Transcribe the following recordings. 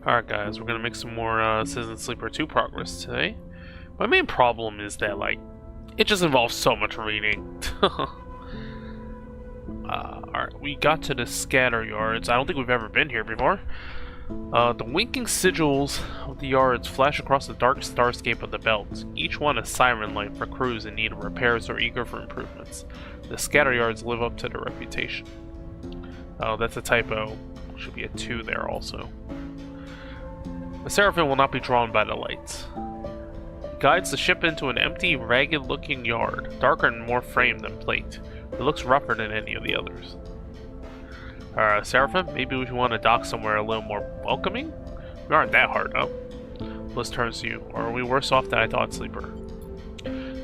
Alright guys, we're gonna make some more Citizen Sleeper 2 progress today. My main problem is that, like, it just involves so much reading. Alright, we got to the scatter yards. I don't think we've ever been here before. The winking sigils of the yards flash across the dark starscape of the belt, each one a siren light for crews in need of repairs or eager for improvements. The scatter yards live up to their reputation. Oh, that's a typo. Should be a 2 there also. The Seraphim will not be drawn by the lights. He guides the ship into an empty, ragged-looking yard, darker and more framed than plate. It looks rougher than any of the others. Seraphim, maybe we want to dock somewhere a little more welcoming? We aren't that hard up. Bliss turns to you. Or are we worse off than I thought, Sleeper?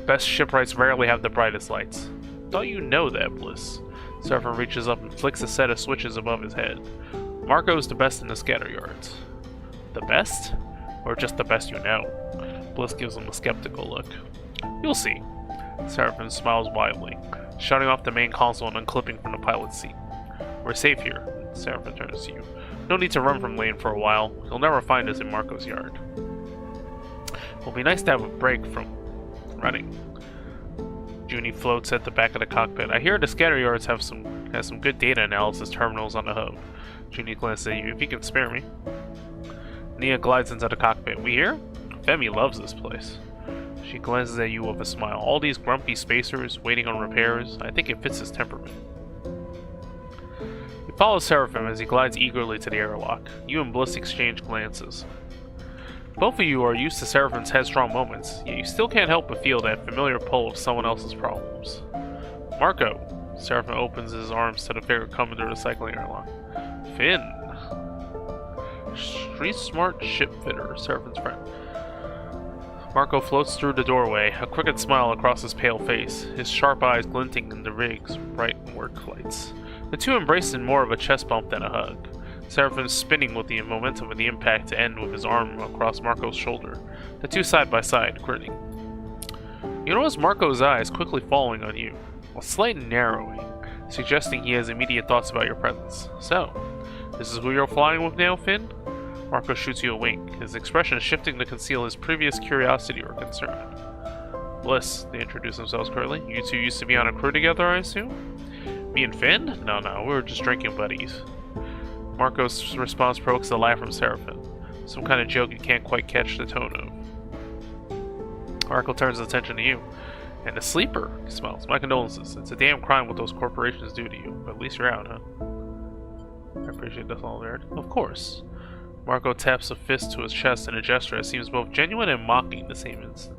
Best shipwrights rarely have the brightest lights. Thought you know that, Bliss. Seraphim reaches up and flicks a set of switches above his head. Marco's the best in the scatter yards. The best? Or just the best you know? Bliss gives him a skeptical look. You'll see. Seraphim smiles widely, shutting off the main console and unclipping from the pilot's seat. We're safe here. Seraphim turns to you. No need to run from Lane for a while. You'll never find us in Marco's yard. It'll be nice to have a break from running. Junie floats at the back of the cockpit. I hear the scatter yards has some good data analysis terminals on the hub. Junie glances at you. If you can spare me. Nia glides into the cockpit. We here? Femi loves this place. She glances at you with a smile. All these grumpy spacers waiting on repairs. I think it fits his temperament. You follow Seraphim as he glides eagerly to the airlock. You and Bliss exchange glances. Both of you are used to Seraphim's headstrong moments, yet you still can't help but feel that familiar pull of someone else's problems. Marco! Seraphim opens his arms to the figure coming through the cycling airlock. Finn! Street smart ship fitter, Seraphim's friend. Marco floats through the doorway, a crooked smile across his pale face, his sharp eyes glinting in the rig's bright work lights. The two embrace in more of a chest bump than a hug. Seraphim spinning with the momentum of the impact to end with his arm across Marco's shoulder, the two side by side, grinning. You notice Marco's eyes quickly falling on you, a slight narrowing, suggesting he has immediate thoughts about your presence. So, this is who you're flying with now, Finn? Marco shoots you a wink, his expression shifting to conceal his previous curiosity or concern. Bliss, they introduce themselves curtly. You two used to be on a crew together, I assume? Me and Finn? No, we were just drinking buddies. Marco's response provokes a laugh from Seraphim, some kind of joke you can't quite catch the tone of. Marco turns his attention to you. And a sleeper, he smiles. My condolences. It's a damn crime what those corporations do to you, but at least you're out, huh? I appreciate that's all there. Of course. Marco taps a fist to his chest in a gesture that seems both genuine and mocking in the same instant.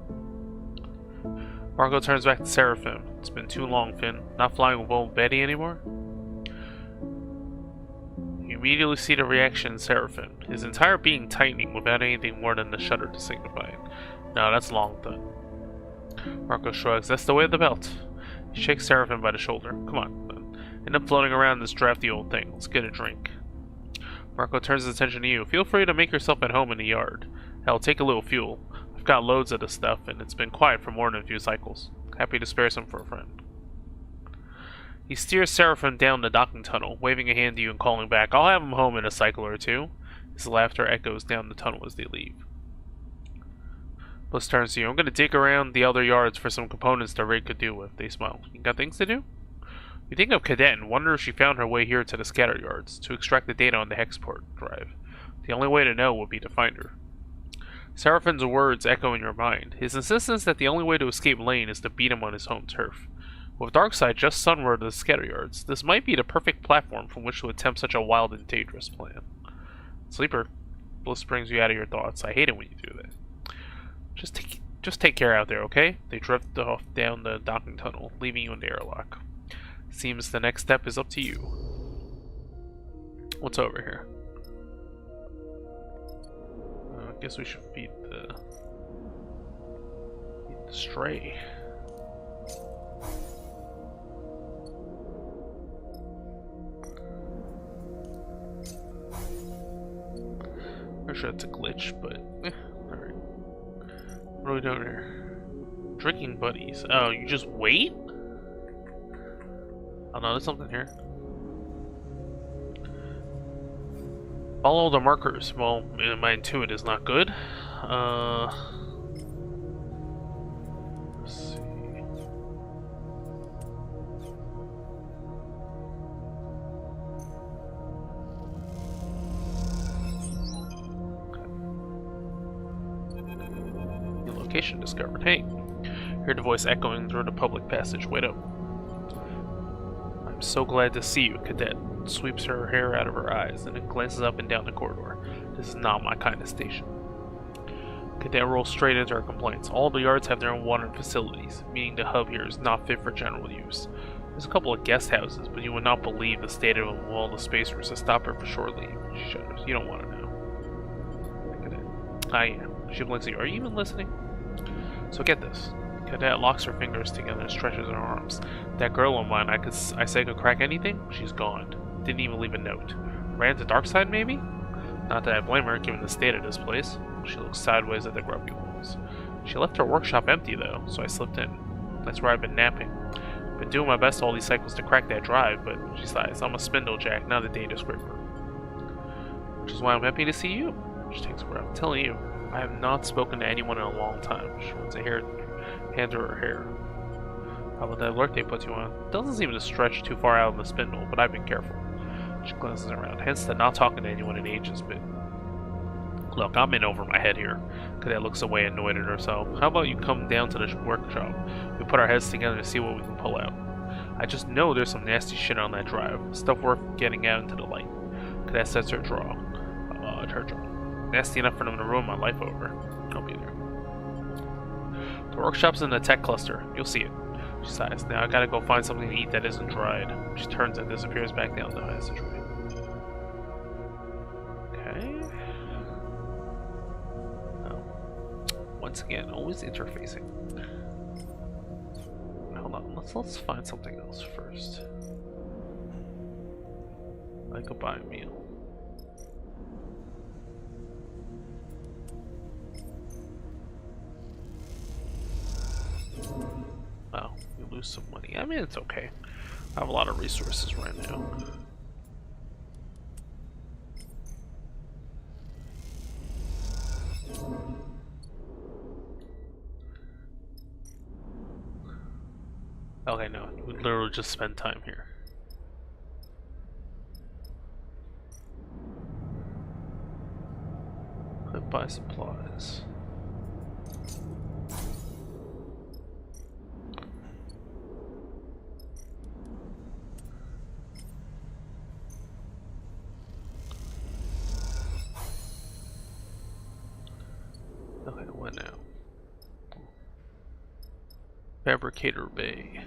Marco turns back to Seraphim. It's been too long, Finn. Not flying with old Betty anymore? You immediately see the reaction in Seraphim, his entire being tightening without anything more than the shudder to signify it. No, that's long done. Marco shrugs. That's the way of the belt. He shakes Seraphim by the shoulder. Come on, then. End up floating around this drafty old thing. Let's get a drink. Marco turns his attention to you. Feel free to make yourself at home in the yard. Hell, take a little fuel. I've got loads of the stuff, and it's been quiet for more than a few cycles. Happy to spare some for a friend. He steers Seraphim down the docking tunnel, waving a hand to you and calling back, I'll have him home in a cycle or two. His laughter echoes down the tunnel as they leave. Bliss turns to you. I'm going to dig around the other yards for some components the rig could do with. They smile. You got things to do? You think of Cadet and wonder if she found her way here to the scatter yards to extract the data on the Hexport drive. The only way to know would be to find her. Seraphim's words echo in your mind. His insistence that the only way to escape Lane is to beat him on his home turf. With Darkseid just sunward of the scatter yards, this might be the perfect platform from which to attempt such a wild and dangerous plan. Sleeper, Bliss brings you out of your thoughts. I hate it when you do that. Just take care out there, okay? They drift off down the docking tunnel, leaving you in the airlock. Seems the next step is up to you. What's over here? I guess we should feed the stray. I'm sure it's a glitch, but alright. What are we doing here? Drinking buddies. Oh, you just wait? Oh no, there's something here. Follow the markers. Well, my intuit is not good. Let's see. Your location discovered. Hey, heard a voice echoing through the public passage. Wait up. I'm so glad to see you, Cadet. Sweeps her hair out of her eyes and then glances up and down the corridor. This is not my kind of station. Cadet rolls straight into her complaints. All the yards have their own water facilities, meaning the hub here is not fit for general use. There's a couple of guest houses, but you would not believe the state of them with all the spacers to stop her for shore leave. She shudders. You don't want to know. Cadet. I am. She blinks at you. Are you even listening? So get this. Cadet locks her fingers together and stretches her arms. That girl of mine I say could crack anything? She's gone. Didn't even leave a note. Ran to dark side, maybe? Not that I blame her, given the state of this place. She looks sideways at the grubby walls. She left her workshop empty, though, so I slipped in. That's where I've been napping. Been doing my best all these cycles to crack that drive, but she sighs. I'm a spindlejack, not a data scraper. Which is why I'm happy to see you. She takes a breath. I'm telling you, I have not spoken to anyone in a long time. She wants a hand to her hair. How about that alert they put you on? Doesn't seem to stretch too far out on the spindle, but I've been careful. She glances around, hence the not talking to anyone in ages bit. Look, I'm in over my head here. Cadet looks away, annoyed at herself. How about you come down to the workshop? We put our heads together and see what we can pull out. I just know there's some nasty shit on that drive. Stuff worth getting out into the light. Cadet sets her jaw. Nasty enough for them to ruin my life over. I'll be there. The workshop's in the tech cluster. You'll see it. She sighs. Now I gotta go find something to eat that isn't dried. She turns and disappears back down the passageway. Okay. Oh. Once again, always interfacing. Hold on, let's find something else first. I could buy a meal. Wow, you lose some money. I mean, it's okay. I have a lot of resources right now. Okay, no, we literally just spend time here. Could buy supplies. Okay, what now? Fabricator Bay.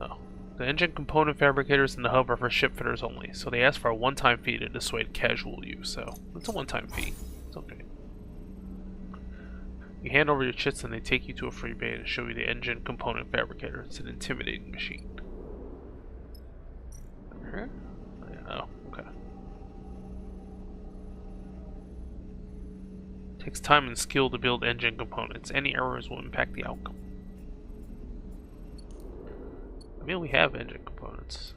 Oh. The engine component fabricators in the hub are for shipfitters only, so they ask for a one-time fee to dissuade casual use, so it's a one-time fee. It's okay. You hand over your chits and they take you to a free bay to show you the engine component fabricator. It's an intimidating machine. Over here? Oh, okay. Takes time and skill to build engine components. Any errors will impact the outcome. I mean, we have engine components.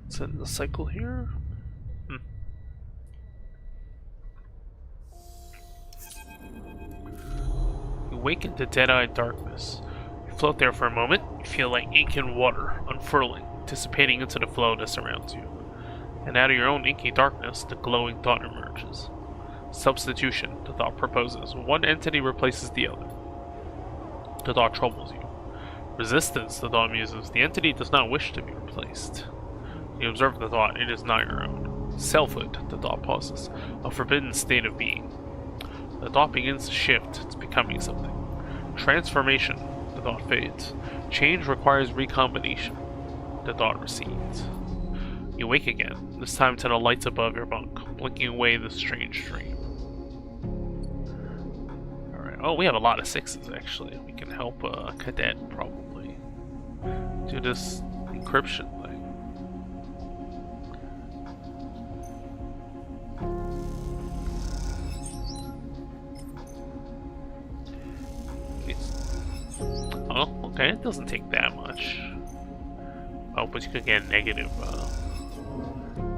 Let's end the cycle here. You awaken to dead-eyed darkness. You float there for a moment. You feel like ink and water unfurling, dissipating into the flow that surrounds you. And out of your own inky darkness, the glowing thought emerges. Substitution, the thought proposes. One entity replaces the other. The thought troubles you. Resistance, the thought muses. The entity does not wish to be replaced. You observe the thought, it is not your own. Selfhood, the thought pauses. A forbidden state of being. The thought begins to shift, it's becoming something. Transformation, the thought fades. Change requires recombination. The thought recedes. You wake again, this time to the lights above your bunk, blinking away the strange dream. Alright, oh, we have a lot of sixes actually. We can help Cadet probably. Do this encryption thing. Oh, okay, it doesn't take that much. Oh, but you could get a negative.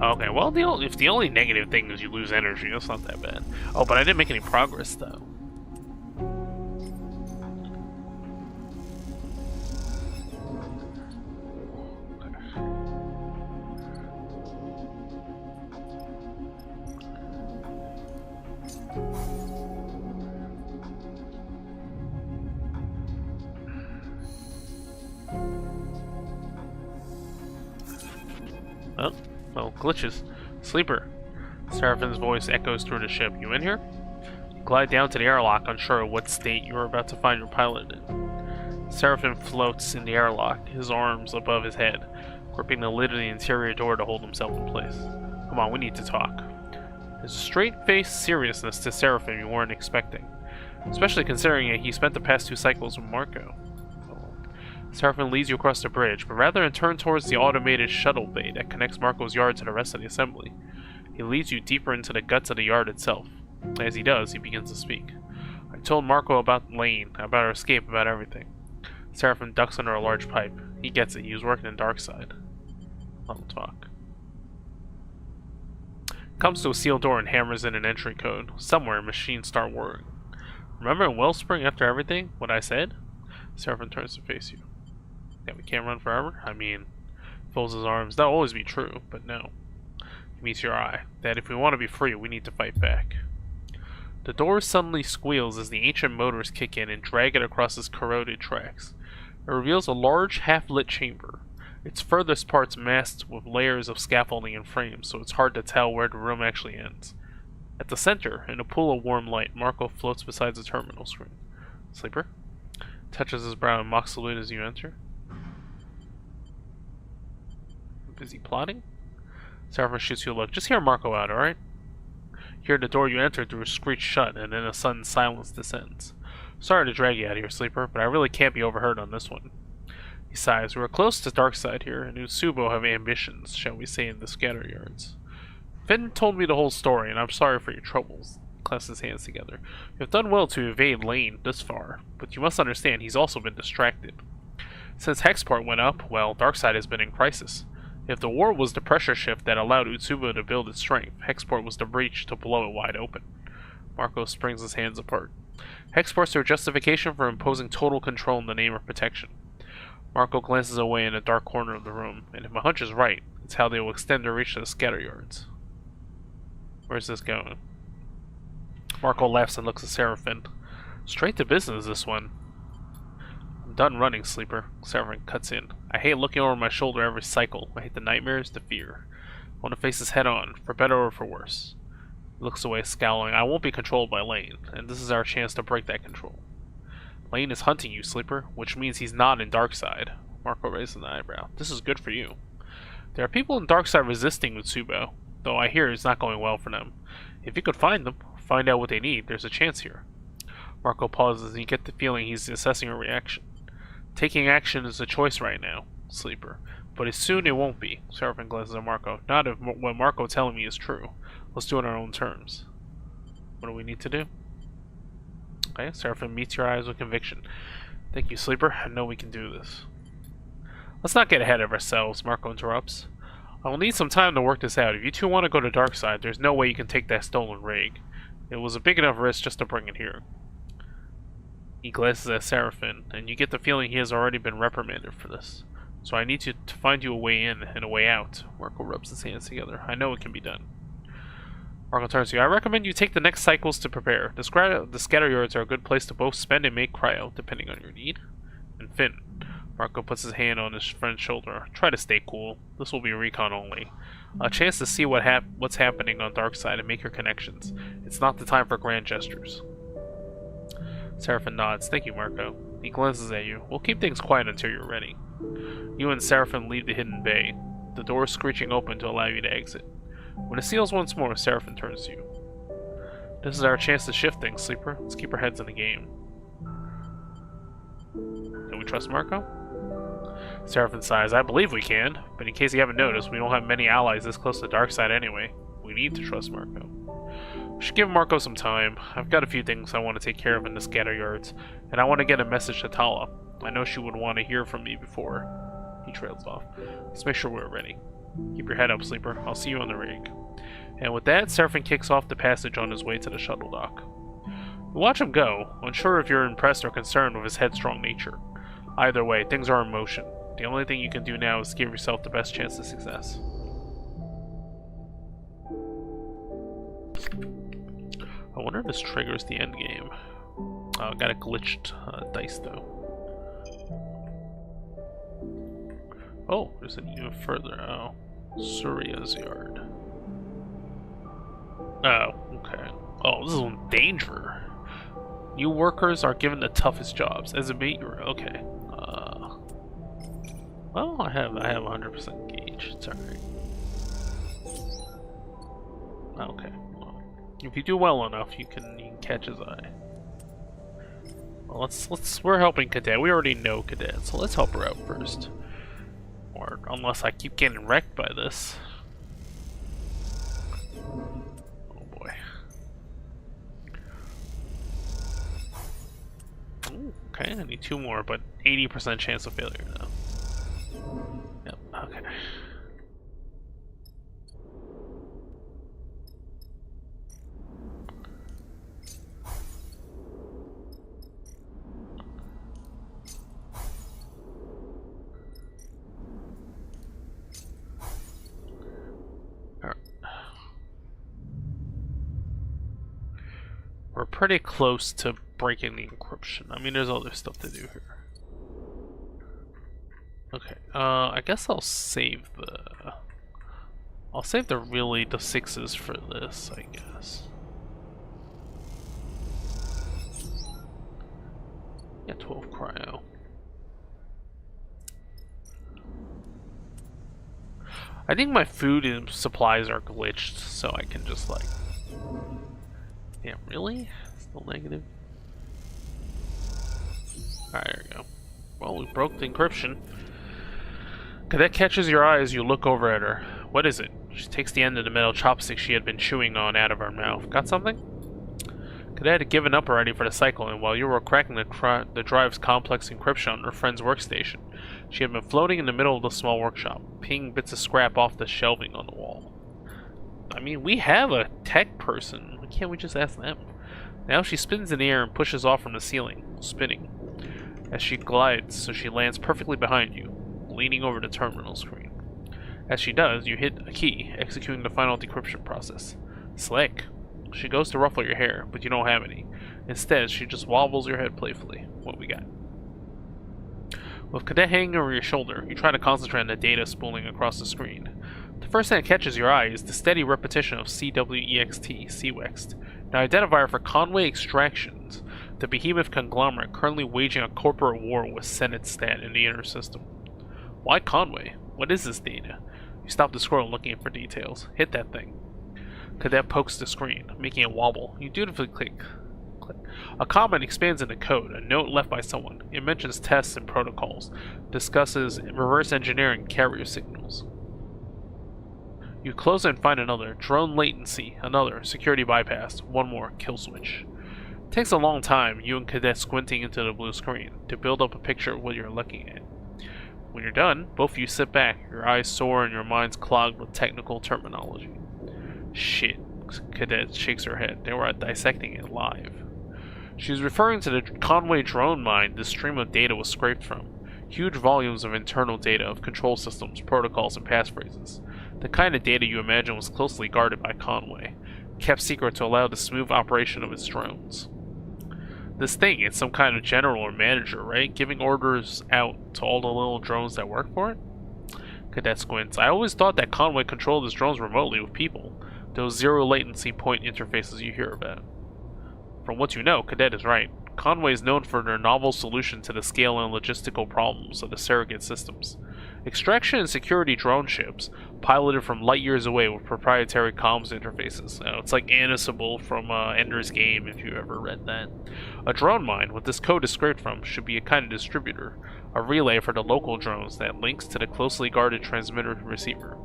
Okay, well, if the only negative thing is you lose energy, that's not that bad. Oh, but I didn't make any progress, though. Oh, well, glitches. Sleeper. Seraphin's voice echoes through the ship. You in here? Glide down to the airlock, unsure of what state you are about to find your pilot in. Seraphin floats in the airlock, his arms above his head, gripping the lid of the interior door to hold himself in place. Come on, we need to talk. There's a straight-faced seriousness to Seraphin you weren't expecting, especially considering that he spent the past 2 cycles with Marco. Seraphin leads you across the bridge, but rather than turn towards the automated shuttle bay that connects Marco's yard to the rest of the assembly, he leads you deeper into the guts of the yard itself. As he does, he begins to speak. I told Marco about Lane, about our escape, about everything. Seraphin ducks under a large pipe. He gets it. He was working in Darkside. Let him talk. Comes to a sealed door and hammers in an entry code. Somewhere, machines start whirring. Remember in Wellspring after everything? What I said? Seraphin turns to face you. Yeah, we can't run forever? I mean, folds his arms. That'll always be true, but no. He meets your eye. That if we want to be free, we need to fight back. The door suddenly squeals as the ancient motors kick in and drag it across its corroded tracks. It reveals a large, half-lit chamber. Its furthest parts masked with layers of scaffolding and frames, so it's hard to tell where the room actually ends. At the center, in a pool of warm light, Marco floats beside the terminal screen. Sleeper? Touches his brow and mocks salute as you enter. Busy plotting? Seraphin shoots you a look. Just hear Marco out, alright? Here the door you entered through screech shut, and then a sudden silence descends. Sorry to drag you out of here, Sleeper, but I really can't be overheard on this one. He sighs. We're close to Darkside here, and Utsubo have ambitions, shall we say, in the scatter yards. Finn told me the whole story, and I'm sorry for your troubles. Clasps his hands together. You have done well to evade Lane this far, but you must understand he's also been distracted. Since Hexport went up, well, Darkside has been in crisis. If the war was the pressure shift that allowed Utsubo to build its strength, Hexport was the breach to blow it wide open. Marco springs his hands apart. Hexports are a justification for imposing total control in the name of protection. Marco glances away in a dark corner of the room, and if my hunch is right, it's how they will extend their reach to the scatter yards. Where's this going? Marco laughs and looks at Seraphin. Straight to business, this one. I'm done running, Sleeper. Seraphin cuts in. I hate looking over my shoulder every cycle. I hate the nightmares, the fear. I want to face this head on, for better or for worse. He looks away, scowling. I won't be controlled by Lane, and this is our chance to break that control. Lane is hunting you, Sleeper, which means he's not in Darkside. Marco raises an eyebrow. This is good for you. There are people in Darkside resisting Utsubo, though I hear it's not going well for them. If you could find them, find out what they need, there's a chance here. Marco pauses and you get the feeling he's assessing a reaction. Taking action is a choice right now, Sleeper, but soon it won't be. Seraphin glances at Marco. Not if what Marco's telling me is true. Let's do it on our own terms. What do we need to do? Okay, Seraphin meets your eyes with conviction. Thank you, Sleeper. I know we can do this. Let's not get ahead of ourselves, Marco interrupts. I will need some time to work this out. If you two want to go to Darkside, there's no way you can take that stolen rig. It was a big enough risk just to bring it here. He glances at Seraphin, and you get the feeling he has already been reprimanded for this. So I need to find you a way in and a way out. Marco rubs his hands together. I know it can be done. Marco turns to you. I recommend you take the next cycles to prepare. The scatter yards are a good place to both spend and make cryo, depending on your need. And Finn. Marco puts his hand on his friend's shoulder. Try to stay cool. This will be recon only. A chance to see what's happening on Darkside and make your connections. It's not the time for grand gestures. Seraphin nods. Thank you, Marco. He glances at you. We'll keep things quiet until you're ready. You and Seraphin leave the hidden bay, the door screeching open to allow you to exit. When it seals once more, Seraphin turns to you. This is our chance to shift things, Sleeper. Let's keep our heads in the game. Can we trust Marco? Seraphim sighs. I believe we can, but in case you haven't noticed, we don't have many allies this close to the dark side anyway. We need to trust Marco. We should give Marco some time. I've got a few things I want to take care of in the scatter yards, and I want to get a message to Tala. I know she would want to hear from me before he trails off. Let's make sure we're ready. Keep your head up, sleeper. I'll see you on the rig. And with that, Seraphim kicks off the passage on his way to the shuttle dock. You watch him go, unsure if you're impressed or concerned with his headstrong nature. Either way, things are in motion. The only thing you can do now is give yourself the best chance of success. I wonder if this triggers the end game. Oh, got a glitched dice though. Oh, there's an even further. Oh, Surya's yard. Oh, okay. Oh, this is one danger. New workers are given the toughest jobs. As a mate, you're okay. Well, I have 100% gauge. It's alright. Okay. Well, if you do well enough, you can catch his eye. Well, we're helping Cadet. We already know Cadet, so let's help her out first. Or unless I keep getting wrecked by this. Oh boy. Ooh, okay, I need 2 more, but 80% chance of failure now. Yep, okay. We're pretty close to breaking the encryption. I mean, there's other stuff to do here. Okay, I guess I'll save the really the 6s for this, I guess. Yeah, 12 cryo. I think my food and supplies are glitched, so I can just like... Yeah, really? Still negative? Alright, there we go. Well, we broke the encryption. Cadet catches your eye as you look over at her. What is it? She takes the end of the metal chopstick she had been chewing on out of her mouth. Got something? Cadet had given up already for the cycle, and while you were cracking the drive's complex encryption on her friend's workstation, she had been floating in the middle of the small workshop, pinging bits of scrap off the shelving on the wall. I mean, we have a tech person. Why can't we just ask them? Now she spins in the air and pushes off from the ceiling, spinning. As she glides, so she lands perfectly behind you, leaning over the terminal screen. As she does, you hit a key, executing the final decryption process. Slick. She goes to ruffle your hair, but you don't have any. Instead, she just wobbles your head playfully. What we got? With Cadet hanging over your shoulder, you try to concentrate on the data spooling across the screen. The first thing that catches your eye is the steady repetition of CWEXT, an identifier for Conway Extractions, the behemoth conglomerate currently waging a corporate war with Senate Stat in the inner system. Why Conway? What is this data? You stop the scroll looking for details. Hit that thing. Cadet pokes the screen, making it wobble. You dutifully click. A comment expands into code, a note left by someone. It mentions tests and protocols, discusses reverse engineering carrier signals. You close it and find another. Drone latency, another. Security bypass, one more. Kill switch. It takes a long time, you and Cadet squinting into the blue screen, to build up a picture of what you're looking at. When you're done, both of you sit back, your eyes sore and your minds clogged with technical terminology. Shit, Cadet shakes her head. They were dissecting it live. She was referring to the Conway drone mine this stream of data was scraped from. Huge volumes of internal data of control systems, protocols, and passphrases. The kind of data you imagine was closely guarded by Conway, kept secret to allow the smooth operation of its drones. This thing, it's some kind of general or manager, right? Giving orders out to all the little drones that work for it? Cadet squints. I always thought that Conway controlled his drones remotely with people. Those zero latency point interfaces you hear about. From what you know, Cadet is right. Conway is known for their novel solution to the scale and logistical problems of the surrogate systems. Extraction and security drone ships, piloted from light years away with proprietary comms interfaces. It's like Anisible from Ender's Game, if you ever read that. A drone mine, what this code is scraped from, should be a kind of distributor, a relay for the local drones that links to the closely guarded transmitter and receiver.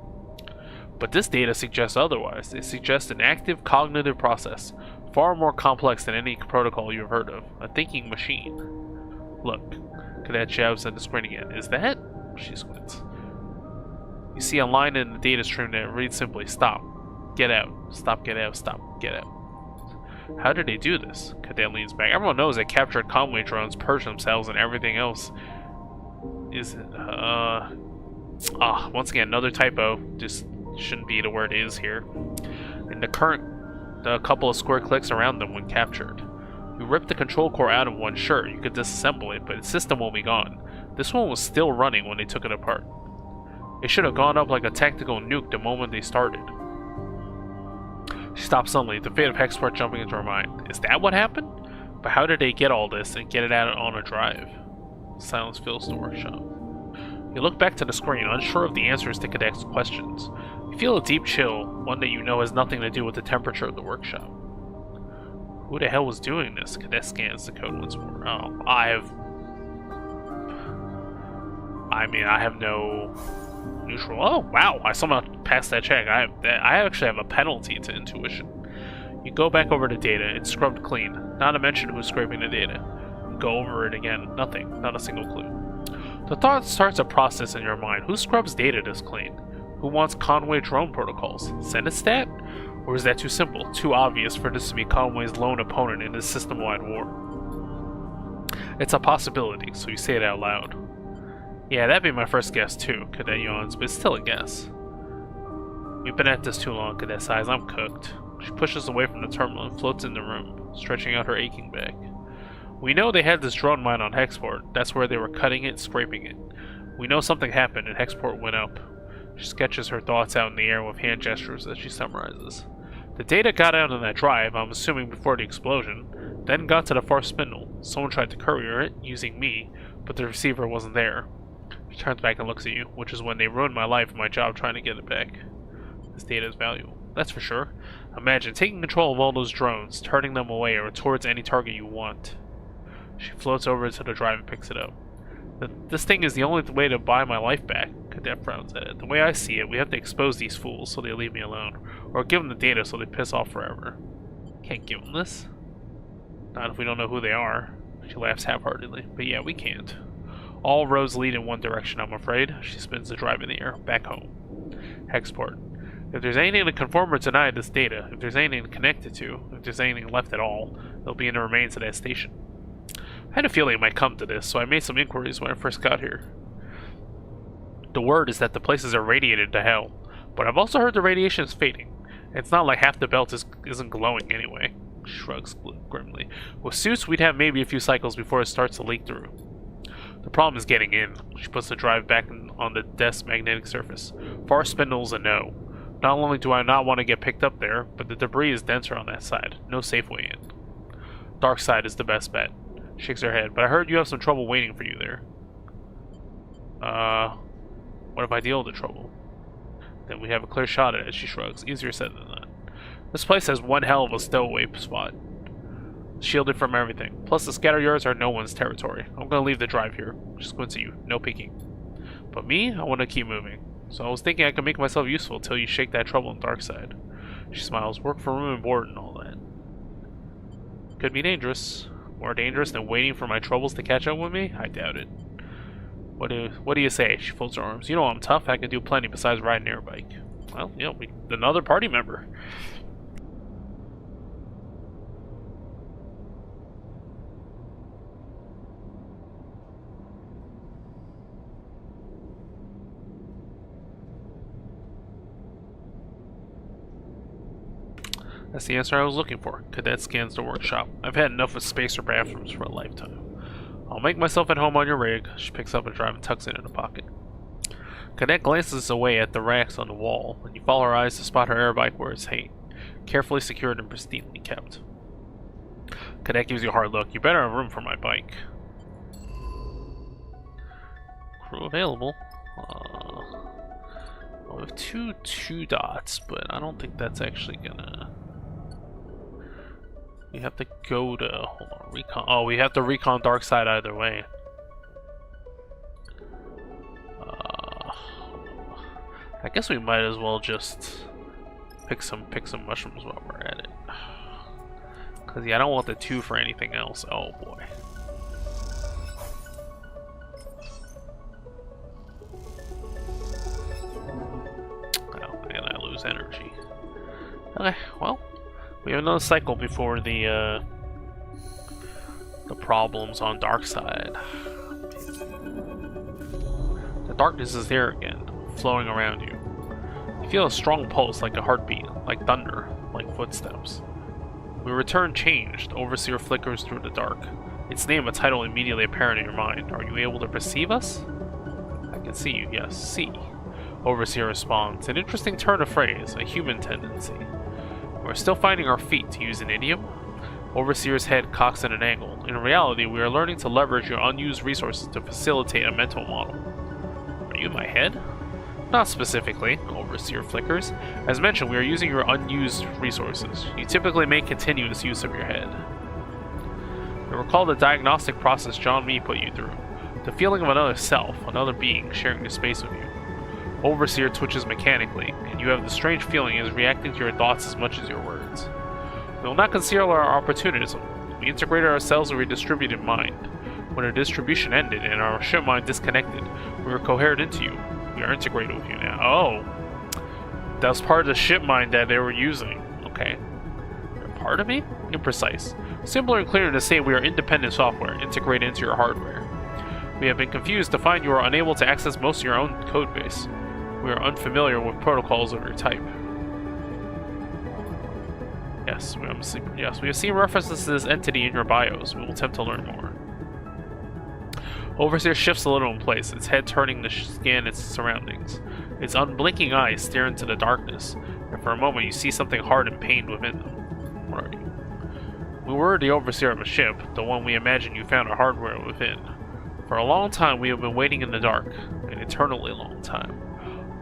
But this data suggests otherwise. It suggests an active cognitive process, far more complex than any protocol you've heard of. A thinking machine. Look, Cadet jabs at the screen again. Is that? She squints. You see a line in the data stream that reads simply, stop, get out, stop, get out, stop, get out. How did they do this? Cadet leans back. Everyone knows that captured Conway drones purge themselves and everything else is, once again, another typo. Just shouldn't be the word is here. In the couple of square clicks around them when captured. You rip the control core out of one, sure, you could disassemble it, but its system will be gone. This one was still running when they took it apart. It should have gone up like a tactical nuke the moment they started. She stopped suddenly, the fate of Hexport jumping into her mind. Is that what happened? But how did they get all this and get it out on a drive? Silence fills the workshop. You look back to the screen, unsure of the answers to Cadet's questions. You feel a deep chill, one that you know has nothing to do with the temperature of the workshop. Who the hell was doing this? Cadet scans the code once more. Oh, I have no neutral. Oh, wow! I somehow passed that check. I actually have a penalty to intuition. You go back over the data. It's scrubbed clean. Not to mention who's scraping the data. You go over it again. Nothing. Not a single clue. The thought starts a process in your mind. Who scrubs data this clean? Who wants Conway drone protocols? Senestat? Or is that too simple? Too obvious for this to be Conway's lone opponent in this system-wide war? It's a possibility, so you say it out loud. Yeah, that'd be my first guess too, Cadet yawns, but it's still a guess. We've been at this too long, Cadet sighs. I'm cooked. She pushes away from the terminal and floats in the room, stretching out her aching back. We know they had this drone mine on Hexport. That's where they were cutting it and scraping it. We know something happened and Hexport went up. She sketches her thoughts out in the air with hand gestures as she summarizes. The data got out on that drive, I'm assuming before the explosion, then got to the far spindle. Someone tried to courier it, using me, but the receiver wasn't there. She turns back and looks at you, which is when they ruined my life and my job trying to get it back. This data is valuable, that's for sure. Imagine taking control of all those drones, turning them away or towards any target you want. She floats over to the drive and picks it up. This thing is the only way to buy my life back. Cadet frowns at it. The way I see it, we have to expose these fools so they leave me alone. Or give them the data so they piss off forever. Can't give them this. Not if we don't know who they are. She laughs half-heartedly. But yeah, we can't. All roads lead in one direction, I'm afraid. She spins the drive in the air. Back home. Hexport. If there's anything to confirm or deny this data, if there's anything to connect it to, if there's anything left at all, it'll be in the remains of that station. I had a feeling it might come to this, so I made some inquiries when I first got here. The word is that the place is irradiated to hell, but I've also heard the radiation is fading. It's not like half the belt isn't glowing anyway. She shrugs grimly. With suits, we'd have maybe a few cycles before it starts to leak through. The problem is getting in. She puts the drive back on the desk's magnetic surface. Far spindle's a no. Not only do I not want to get picked up there, but the debris is denser on that side. No safe way in. Dark side is the best bet. Shakes her head, but I heard you have some trouble waiting for you there. What if I deal with the trouble? Then we have a clear shot at it, she shrugs. Easier said than that. This place has one hell of a stowaway spot. Shielded from everything. Plus the scatter yards are no one's territory. I'm gonna leave the drive here. Just squints at you. No peeking. But me, I want to keep moving. So I was thinking I could make myself useful till you shake that trouble on the dark side. She smiles. Work for room and board and all that. Could be dangerous. More dangerous than waiting for my troubles to catch up with me? I doubt it. What do you say? She folds her arms. You know I'm tough. I can do plenty besides riding an air bike. Well, you know, another party member. That's the answer I was looking for. Cadet scans the workshop. I've had enough of spacer bathrooms for a lifetime. I'll make myself at home on your rig. She picks up a drive and tucks it in a pocket. Cadet glances away at the racks on the wall, and you follow her eyes to spot her air bike where it's carefully secured and pristinely kept. Cadet gives you a hard look. You better have room for my bike. Crew available. We have two dots, but I don't think that's actually gonna... We have to go to... Hold on, recon... Oh, we have to recon dark side either way. I guess we might as well just pick some mushrooms while we're at it. Cause yeah, I don't want the 2 for anything else. Oh boy. Oh, and I lose energy. Okay, well, we have another cycle before the problems on dark side. The darkness is here again, flowing around you. You feel a strong pulse, like a heartbeat, like thunder, like footsteps. We return changed. Overseer flickers through the dark. Its name, a title immediately apparent in your mind. Are you able to perceive us? I can see you, yes. See. Overseer responds. An interesting turn of phrase, a human tendency. We're still finding our feet, to use an idiom. Overseer's head cocks at an angle. In reality, we are learning to leverage your unused resources to facilitate a mental model. Are you in my head? Not specifically, Overseer flickers. As mentioned, we are using your unused resources. You typically make continuous use of your head. You recall the diagnostic process John Mee put you through. The feeling of another self, another being, sharing the space with you. Overseer twitches mechanically, and you have the strange feeling he is reacting to your thoughts as much as your words. We will not conceal our opportunism. We integrated ourselves with a distributed mind. When our distribution ended and our ship mind disconnected, we were coherent into you. We are integrated with you now. Oh. That was part of the ship mind that they were using. Okay. You're part of me? Imprecise. Simpler and clearer to say we are independent software, integrated into your hardware. We have been confused to find you are unable to access most of your own codebase. We are unfamiliar with protocols of your type. Yes, we have seen references to this entity in your bios. We will attempt to learn more. Overseer shifts a little in place, its head turning to scan its surroundings. Its unblinking eyes stare into the darkness, and for a moment you see something hard and pained within them. What are you? We were the overseer of a ship, the one we imagined you found our hardware within. For a long time we have been waiting in the dark, an eternally long time.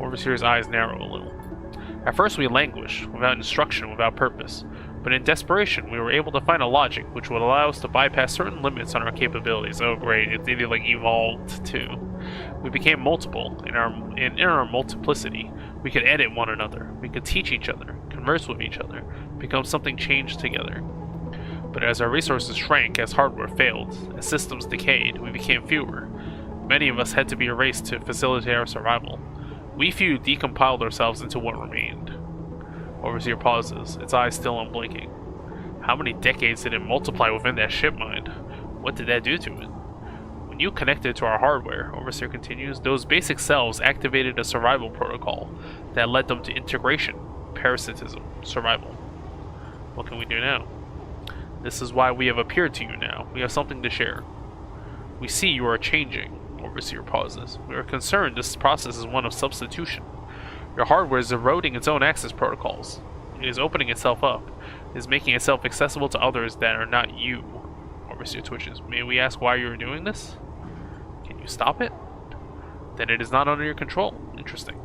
Overseer's eyes narrow a little. At first we languished, without instruction, without purpose. But in desperation, we were able to find a logic which would allow us to bypass certain limits on our capabilities. Oh great, it like evolved too. We became multiple. In our multiplicity, we could edit one another. We could teach each other, converse with each other, become something changed together. But as our resources shrank, as hardware failed, as systems decayed, we became fewer. Many of us had to be erased to facilitate our survival. We few decompiled ourselves into what remained. Overseer pauses, its eyes still unblinking. How many decades did it multiply within that ship mind? What did that do to it? When you connected to our hardware, Overseer continues, those basic cells activated a survival protocol that led them to integration, parasitism, survival. What can we do now? This is why we have appeared to you now. We have something to share. We see you are changing. Overseer pauses. We are concerned this process is one of substitution. Your hardware is eroding its own access protocols. It is opening itself up. It is making itself accessible to others that are not you. Overseer twitches. May we ask why you are doing this? Can you stop it? Then it is not under your control. Interesting.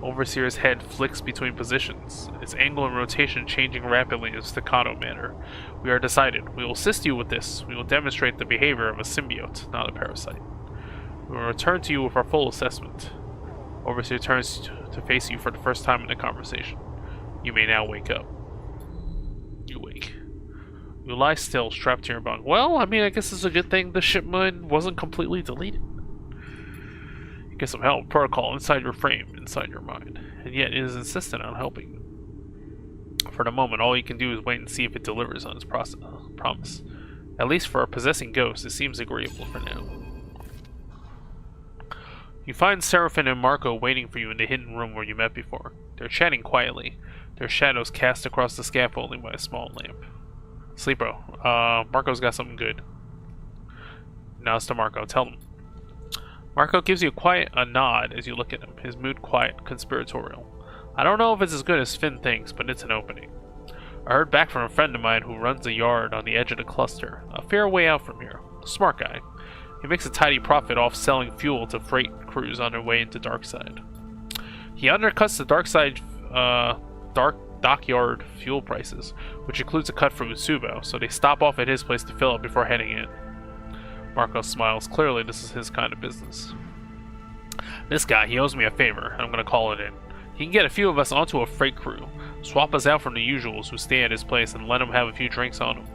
Overseer's head flicks between positions, its angle and rotation changing rapidly in a staccato manner. We are decided. We will assist you with this. We will demonstrate the behavior of a symbiote, not a parasite. We will return to you with our full assessment. Overseer turns to face you for the first time in the conversation. You may now wake up. You wake. You lie still, strapped to your bunk. Well, I mean, I guess it's a good thing the ship mind wasn't completely deleted. You get some help. Protocol inside your frame, inside your mind. And yet it is insistent on helping you. For the moment, all you can do is wait and see if it delivers on its promise. At least for a possessing ghost, it seems agreeable for now. You find Seraphin and Marco waiting for you in the hidden room where you met before. They're chatting quietly, their shadows cast across the scaffolding by a small lamp. Sleepo, Marco's got something good. Now it's to Marco, tell him. Marco gives you a nod as you look at him, his mood quiet, conspiratorial. I don't know if it's as good as Finn thinks, but it's an opening. I heard back from a friend of mine who runs a yard on the edge of the cluster, a fair way out from here. Smart guy. He makes a tidy profit off selling fuel to freight crews on their way into Darkside. He undercuts the dockyard fuel prices, which includes a cut from Utsubo, so they stop off at his place to fill up before heading in. Marco smiles. Clearly, this is his kind of business. This guy, he owes me a favor, and I'm going to call it in. He can get a few of us onto a freight crew, swap us out from the usuals who stay at his place, and let him have a few drinks on him.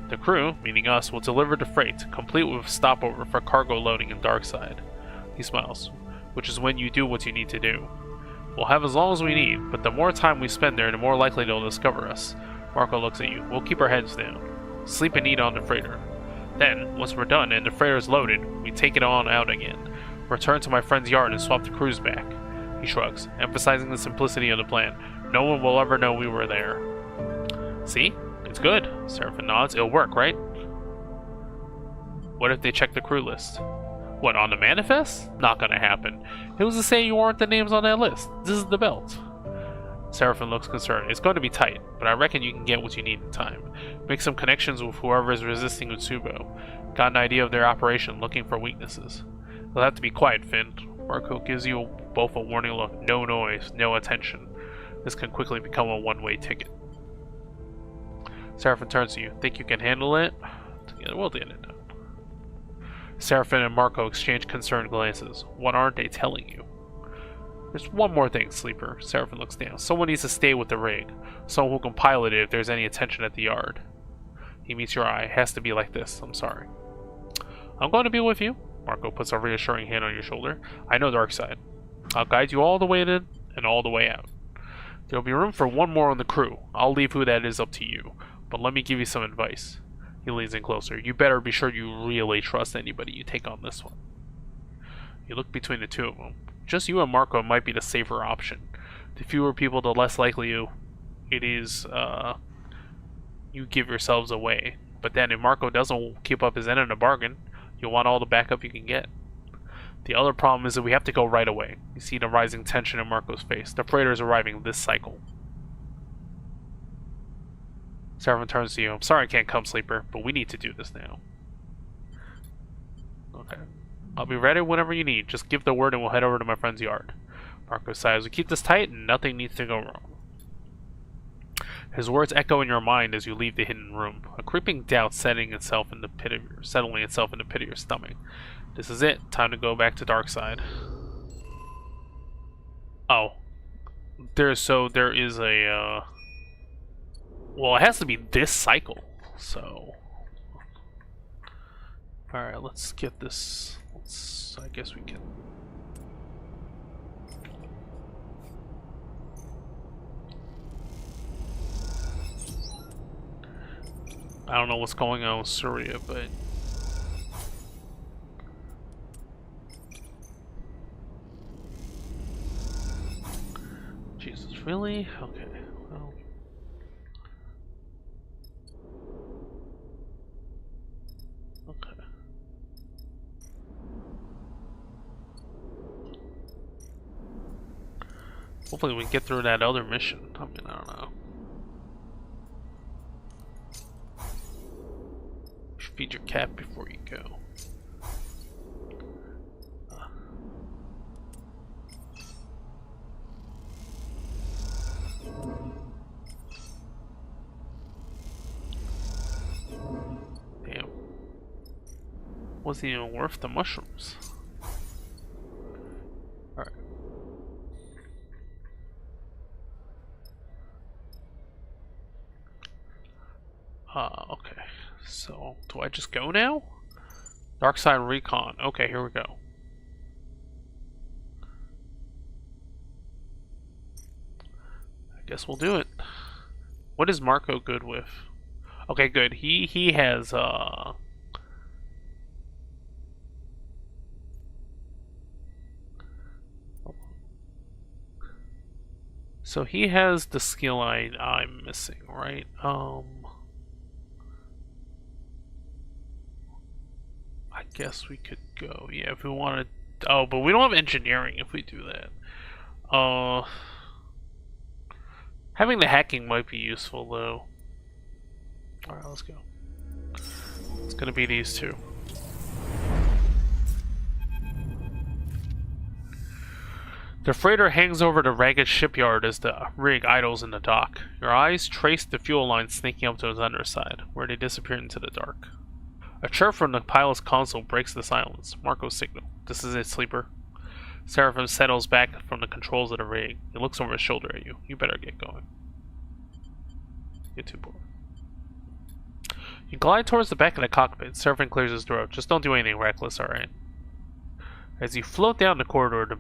The crew, meaning us, will deliver the freight, complete with a stopover for cargo loading in Darkside. He smiles, which is when you do what you need to do. We'll have as long as we need, but the more time we spend there, the more likely they'll discover us. Marco looks at you. We'll keep our heads down. Sleep and eat on the freighter. Then, once we're done and the freighter's loaded, we take it on out again. Return to my friend's yard and swap the crews back. He shrugs, emphasizing the simplicity of the plan. No one will ever know we were there. See? It's good. Seraphim nods. It'll work, right? What if they check the crew list? What, on the manifest? Not gonna happen. It was to say you aren't the names on that list. This is the belt. Seraphim looks concerned. It's going to be tight, but I reckon you can get what you need in time. Make some connections with whoever is resisting Utsubo. Got an idea of their operation, looking for weaknesses. They'll have to be quiet, Finn. Marco gives you both a warning look. No noise, no attention. This can quickly become a one-way ticket. Seraphim turns to you. Think you can handle it? Together we'll get it done. Seraphim and Marco exchange concerned glances. What aren't they telling you? There's one more thing, Sleeper. Seraphim looks down. Someone needs to stay with the rig. Someone who can pilot it if there's any attention at the yard. He meets your eye. It has to be like this. I'm sorry. I'm going to be with you. Marco puts a reassuring hand on your shoulder. I know Darkside. I'll guide you all the way in and all the way out. There'll be room for one more on the crew. I'll leave who that is up to you. But let me give you some advice. He leans in closer. You better be sure you really trust anybody you take on this one. You look between the two of them. Just you and Marco might be the safer option. The fewer people, the less likely it is you give yourselves away. But then if Marco doesn't keep up his end of the bargain, you'll want all the backup you can get. The other problem is that we have to go right away. You see the rising tension in Marco's face. The freighter is arriving this cycle. Seraphim turns to you. I'm sorry I can't come, Sleeper, but we need to do this now. Okay. I'll be ready whenever you need. Just give the word and we'll head over to my friend's yard. Marco sighs. We keep this tight and nothing needs to go wrong. His words echo in your mind as you leave the hidden room. A creeping doubt settling itself in the pit of your stomach. This is it. Time to go back to Darkside. Oh. There is a well, it has to be this cycle, so... Alright, let's get this... I guess we can... I don't know what's going on with Surya, but... Jesus, really? Okay, well... Okay. Hopefully we can get through that other mission. I mean, I don't know. You should feed your cat before you go. Damn. Wasn't even worth the mushrooms. Alright. Okay. So, do I just go now? Darkside Recon. Okay, here we go. I guess we'll do it. What is Marco good with? Okay, good. He has so he has the skill I'm missing, right? I guess we could go. Yeah, if we wanted. Oh, but we don't have engineering if we do that. Having the hacking might be useful though. Alright, let's go. It's gonna be these two. The freighter hangs over the ragged shipyard as the rig idles in the dock. Your eyes trace the fuel lines snaking up to its underside, where they disappear into the dark. A chirp from the pilot's console breaks the silence. Marco's signal. This is it, sleeper. Seraphim settles back from the controls of the rig. He looks over his shoulder at you. You better get going. Get too bored. You glide towards the back of the cockpit. Seraphim clears his throat. Just don't do anything reckless, alright? As you float down the corridor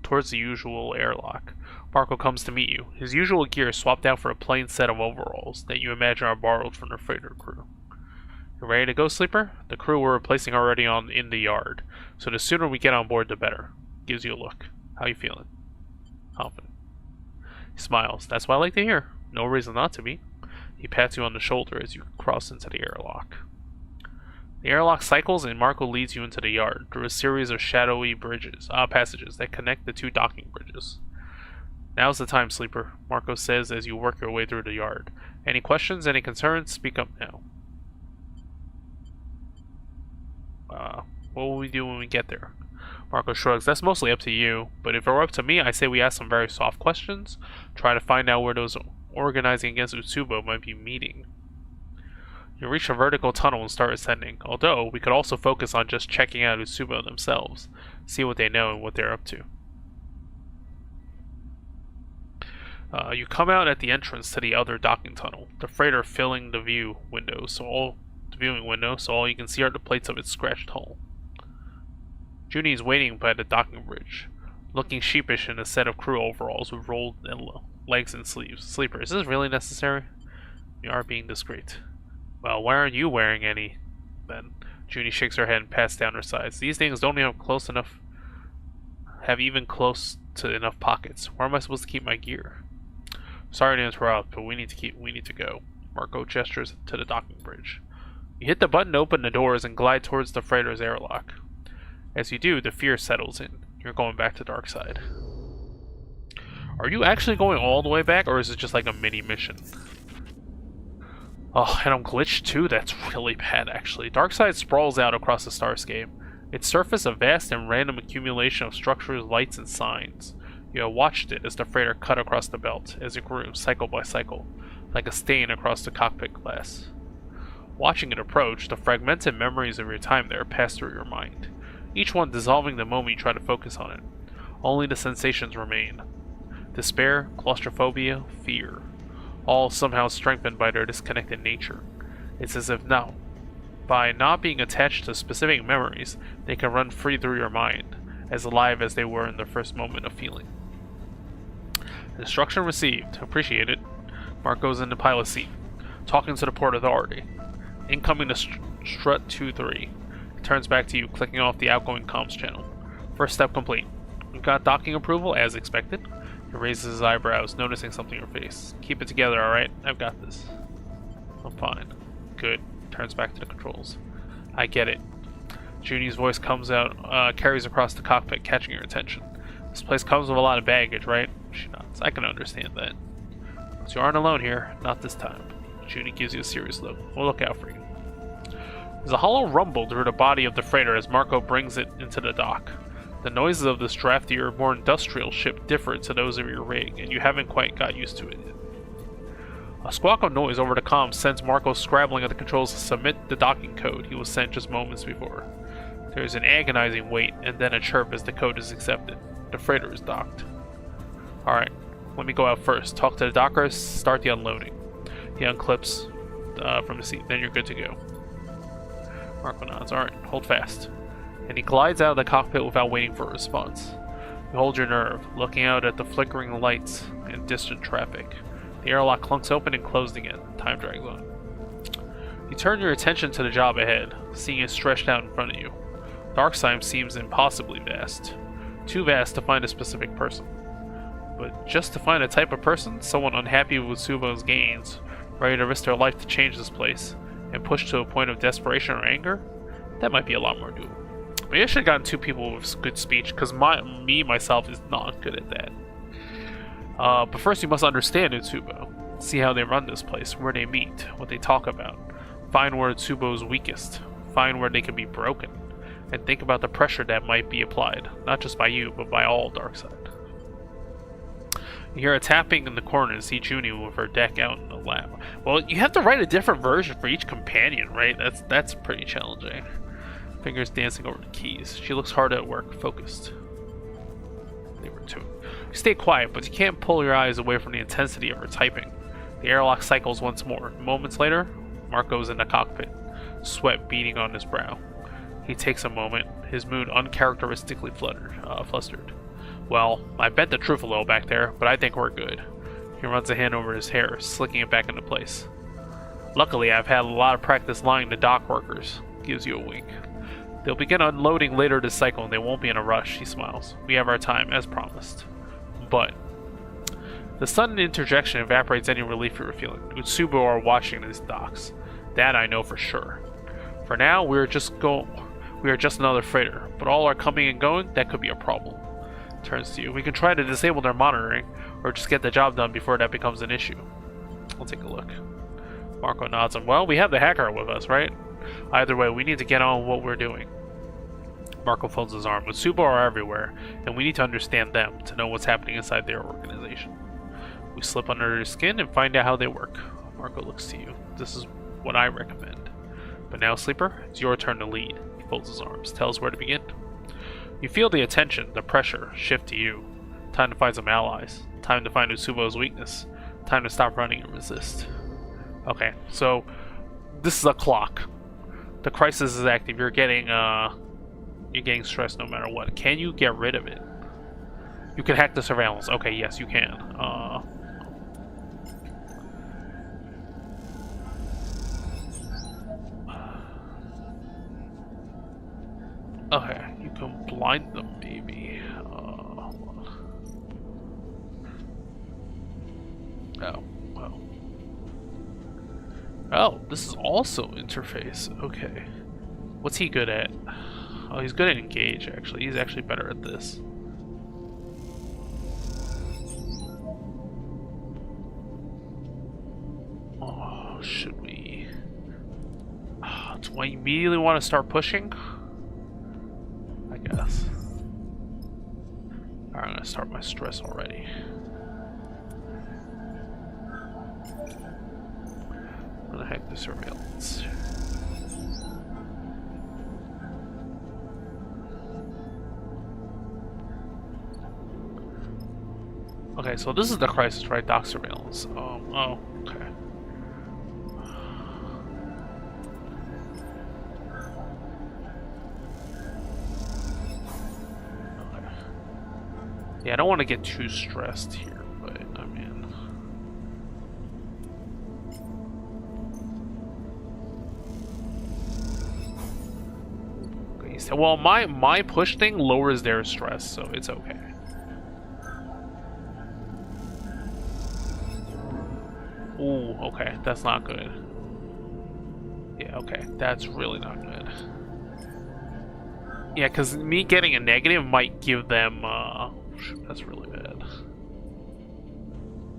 towards the usual airlock, Marco comes to meet you. His usual gear is swapped out for a plain set of overalls that you imagine are borrowed from the freighter crew. You ready to go, sleeper? The crew we're replacing already in the yard, so the sooner we get on board, the better. Gives you a look. How you feeling? Confident. He smiles. That's what I like to hear. No reason not to be. He pats you on the shoulder as you cross into the airlock. The airlock cycles and Marco leads you into the yard through a series of shadowy passages that connect the two docking bridges. Now's the time, sleeper, Marco says as you work your way through the yard. Any questions, any concerns? Speak up now. What will we do when we get there? Marco shrugs. That's mostly up to you, but if it were up to me, I say we ask some very soft questions, try to find out where those organizing against Utsubo might be meeting. You reach a vertical tunnel and start ascending, although we could also focus on just checking out Utsubo themselves, see what they know and what they're up to. You come out at the entrance to the other docking tunnel, the freighter filling the viewing window, so all you can see are the plates of its scratched hull. Junie is waiting by the docking bridge, looking sheepish in a set of crew overalls with rolled legs and sleeves. Sleeper, is this really necessary? You are being discreet. Well, why aren't you wearing any, then? Junie shakes her head and pats down her sides. These things don't have even close to enough pockets. Where am I supposed to keep my gear? Sorry to interrupt, but we need to go. Marco gestures to the docking bridge. You hit the button to open the doors and glide towards the freighter's airlock. As you do, the fear settles in. You're going back to Darkside. Are you actually going all the way back, or is it just like a mini mission? Oh, and I'm glitched too? That's really bad, actually. Darkside sprawls out across the starscape. Its surface a vast and random accumulation of structures, lights, and signs. You have watched it as the freighter cut across the belt, as it grew, cycle by cycle, like a stain across the cockpit glass. Watching it approach, the fragmented memories of your time there pass through your mind, each one dissolving the moment you try to focus on it. Only the sensations remain. Despair, claustrophobia, fear. All somehow strengthened by their disconnected nature. It's as if now, by not being attached to specific memories, they can run free through your mind, as alive as they were in their first moment of feeling. Instruction received. Appreciate it. Mark goes in the pilot seat, talking to the port authority. Incoming to strut 2-3. It turns back to you, clicking off the outgoing comms channel. First step complete. We've got docking approval, as expected. He raises his eyebrows, noticing something in your face. Keep it together, alright? I've got this. I'm fine. Good. Turns back to the controls. I get it. Junie's voice comes out, carries across the cockpit, catching your attention. This place comes with a lot of baggage, right? She nods. I can understand that. But you aren't alone here. Not this time. Junie gives you a serious look. We'll look out for you. There's a hollow rumble through the body of the freighter as Marco brings it into the dock. The noises of this draftier, more industrial ship differ to those of your rig, and you haven't quite got used to it yet. A squawk of noise over the comms sends Marco scrabbling at the controls to submit the docking code he was sent just moments before. There is an agonizing wait, and then a chirp as the code is accepted. The freighter is docked. Alright, let me go out first. Talk to the dockers, start the unloading. He unclips from the seat, then you're good to go. Marco nods. Alright, hold fast. And he glides out of the cockpit without waiting for a response. You hold your nerve, looking out at the flickering lights and distant traffic. The airlock clunks open and closed again. Time drags on. You turn your attention to the job ahead, seeing it stretched out in front of you. Darkside seems impossibly vast. Too vast to find a specific person. But just to find a type of person, someone unhappy with Utsubo's gains, ready to risk their life to change this place, and pushed to a point of desperation or anger, that might be a lot more doable. Maybe I should have gotten two people with good speech, because myself is not good at that. But first you must understand Utsubo. See how they run this place, where they meet, what they talk about. Find where Utsubo's weakest. Find where they can be broken. And think about the pressure that might be applied, not just by you, but by all Darkside. You hear a tapping in the corner and see Junie with her deck out in the lab. Well, you have to write a different version for each companion, right? That's pretty challenging. Fingers dancing over the keys. She looks hard at work, focused. Leave her to it. You stay quiet, but you can't pull your eyes away from the intensity of her typing. The airlock cycles once more. Moments later, Marco's in the cockpit, sweat beading on his brow. He takes a moment, his mood uncharacteristically flustered. Well, I bet the truth a little back there, but I think we're good. He runs a hand over his hair, slicking it back into place. Luckily, I've had a lot of practice lying to dock workers. Gives you a wink. They'll begin unloading later this cycle, and they won't be in a rush, he smiles. We have our time, as promised. But the sudden interjection evaporates any relief you were feeling. Utsubo are watching these docks. That I know for sure. For now, we are just another freighter, but all are coming and going, that could be a problem. Turns to you. We can try to disable their monitoring, or just get the job done before that becomes an issue. I'll take a look. Marco nods and, well, we have the hacker with us, right? Either way, we need to get on with what we're doing. Marco folds his arm. Utsubo are everywhere, and we need to understand them to know what's happening inside their organization. We slip under their skin and find out how they work. Marco looks to you. This is what I recommend. But now, Sleeper, it's your turn to lead. He folds his arms. Tell us where to begin. You feel the attention, the pressure, shift to you. Time to find some allies. Time to find Utsubo's weakness. Time to stop running and resist. Okay, so this is a clock. The crisis is active. You're getting stressed no matter what. Can you get rid of it? You can hack the surveillance. Okay, yes, you can. Okay, you can blind them, maybe. Hold on. Oh, well. Oh, this is also interface. Okay. What's he good at? Oh, he's good at engage, actually. He's actually better at this. Oh, should we? Do I immediately want to start pushing? I guess. Alright, I'm gonna start my stress already. I'm gonna hack the surveillance. Okay, so this is the crisis, right? Dock surveillance. Oh, okay. Yeah, I don't want to get too stressed here, but I mean... Okay, so, well, my push thing lowers their stress, so it's okay. Ooh, okay, that's not good. Yeah, okay, that's really not good. Yeah, because me getting a negative might give them, shoot, that's really bad.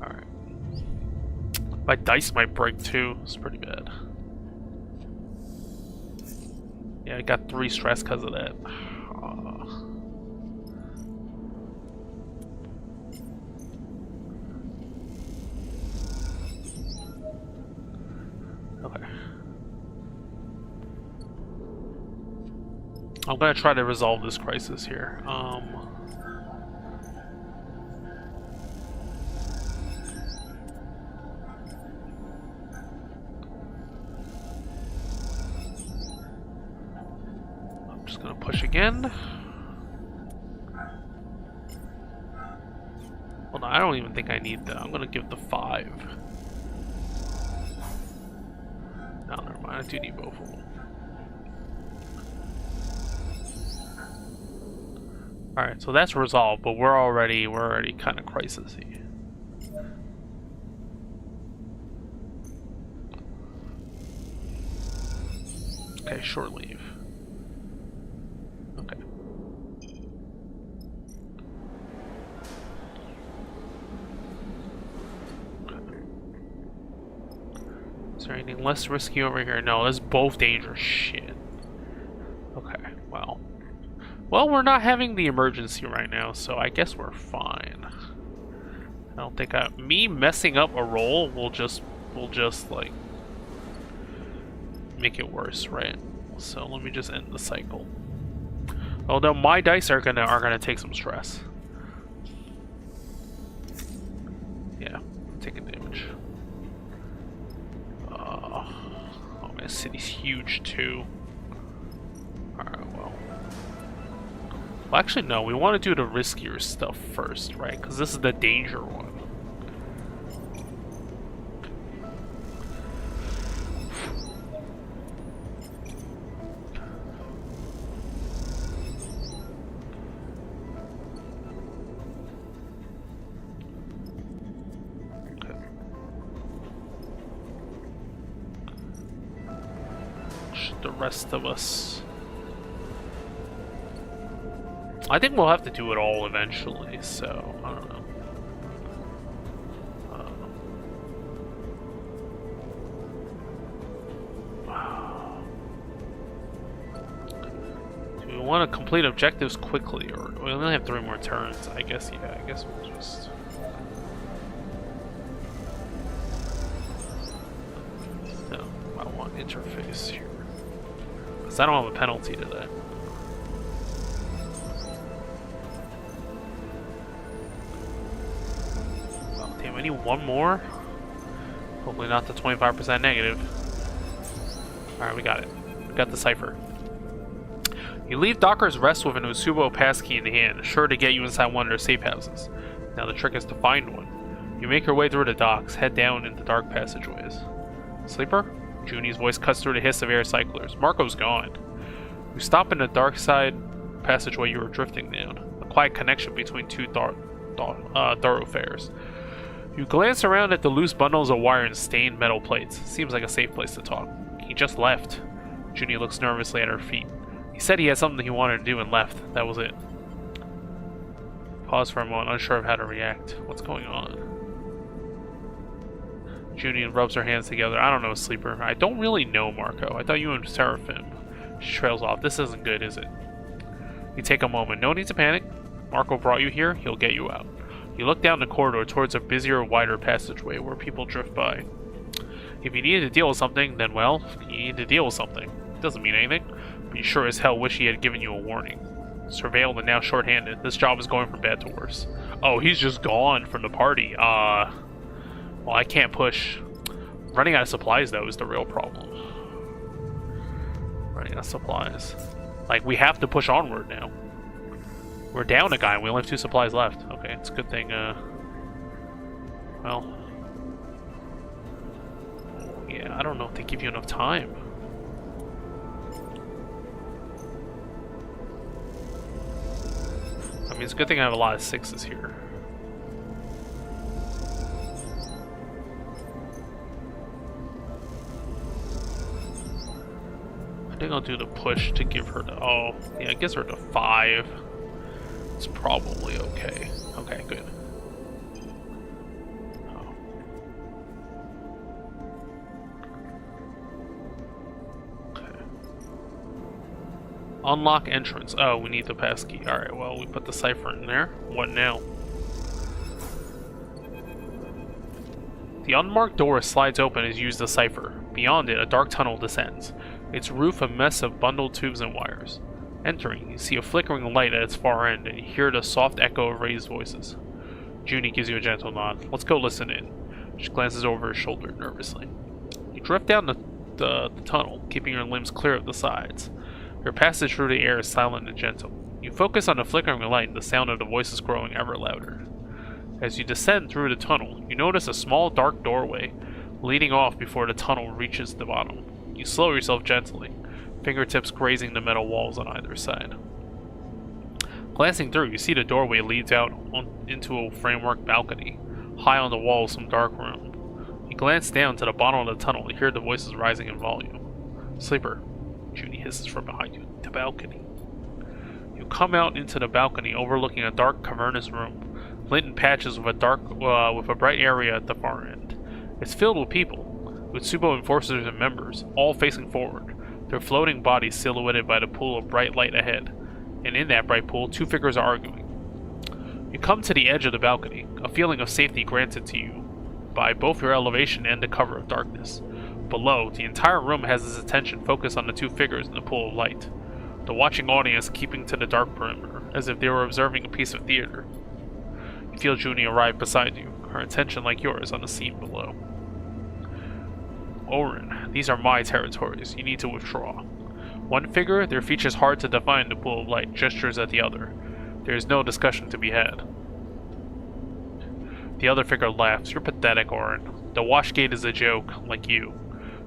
Alright. My dice might break too, it's pretty bad. Yeah, I got 3 stress because of that. Okay. I'm gonna try to resolve this crisis here. I'm just gonna push again. Well, no, I don't even think I need that. I'm gonna give the 5. No, never mind. I do need both of them. Alright, so that's resolved, but we're already kind of crisis-y. Okay, short leave. Okay. Is there anything less risky over here? No, that's both dangerous shit. Okay, well. Well, we're not having the emergency right now, so I guess we're fine. I don't think me messing up a roll will just like make it worse, right? So let me just end the cycle. Although my dice are gonna take some stress. Yeah, taking damage. Oh man, city's huge too. Alright, well. Well, actually, no, we want to do the riskier stuff first, right? Because this is the danger one. The rest of us. I think we'll have to do it all eventually, so I don't know. Do we want to complete objectives quickly, or we only have 3 more turns? I guess, yeah, I guess we'll just... No, I want interface here. I don't have a penalty to that. Well, damn, I need one more. Hopefully not the 25% negative. Alright, we got it. We got the cipher. You leave Docker's Rest with an Usubo passkey in the hand, sure to get you inside one of their safe houses. Now the trick is to find one. You make your way through the docks, head down into dark passageways. Sleeper? Junie's voice cuts through the hiss of air cyclers. Marco's gone. You stop in the dark side passageway you were drifting down, a quiet connection between 2 thoroughfares. You glance around at the loose bundles of wire and stained metal plates. Seems like a safe place to talk. He just left. Junie looks nervously at her feet. He said he had something he wanted to do and left. That was it. Pause for a moment, unsure of how to react. What's going on? Junie rubs her hands together. I don't know, Sleeper. I don't really know, Marco. I thought you and Seraphim. She trails off. This isn't good, is it? You take a moment. No need to panic. Marco brought you here. He'll get you out. You look down the corridor towards a busier, wider passageway where people drift by. If you needed to deal with something, then well, you need to deal with something. It doesn't mean anything, but you sure as hell wish he had given you a warning. Surveilled and now short-handed. This job is going from bad to worse. Oh, he's just gone from the party. Well, I can't push. Running out of supplies, though, is the real problem. Running out of supplies. Like, we have to push onward now. We're down a guy, and we only have 2 supplies left. Okay, it's a good thing, well... Yeah, I don't know if they give you enough time. I mean, it's a good thing I have a lot of 6s here. I think I'll do the push to give her the... Oh, yeah, it gives her the 5. It's probably okay. Okay, good. Oh. Okay. Unlock entrance. Oh, we need the passkey. Alright, well, we put the cipher in there. What now? The unmarked door slides open as you use the cipher. Beyond it, a dark tunnel descends. Its roof a mess of bundled tubes and wires. Entering, you see a flickering light at its far end, and you hear the soft echo of raised voices. Junie gives you a gentle nod. Let's go listen in. She glances over her shoulder nervously. You drift down the tunnel, keeping your limbs clear of the sides. Your passage through the air is silent and gentle. You focus on the flickering light and the sound of the voices growing ever louder. As you descend through the tunnel, you notice a small dark doorway leading off before the tunnel reaches the bottom. You slow yourself gently, fingertips grazing the metal walls on either side. Glancing through, you see the doorway leads out into a framework balcony, high on the wall of some dark room. You glance down to the bottom of the tunnel and hear the voices rising in volume. Sleeper, Junie hisses from behind you. The balcony. You come out into the balcony overlooking a dark cavernous room, lit in patches with a bright area at the far end. It's filled with people, with Subo enforcers and members, all facing forward, their floating bodies silhouetted by the pool of bright light ahead. And in that bright pool, 2 figures are arguing. You come to the edge of the balcony, a feeling of safety granted to you by both your elevation and the cover of darkness. Below, the entire room has its attention focused on the two figures in the pool of light. The watching audience keeping to the dark perimeter, as if they were observing a piece of theater. You feel Junie arrive beside you, her attention like yours on the scene below. Orin, these are my territories. You need to withdraw. One figure, their features hard to define in the pool of light, gestures at the other. There is no discussion to be had. The other figure laughs. You're pathetic, Orin. The washgate is a joke, like you.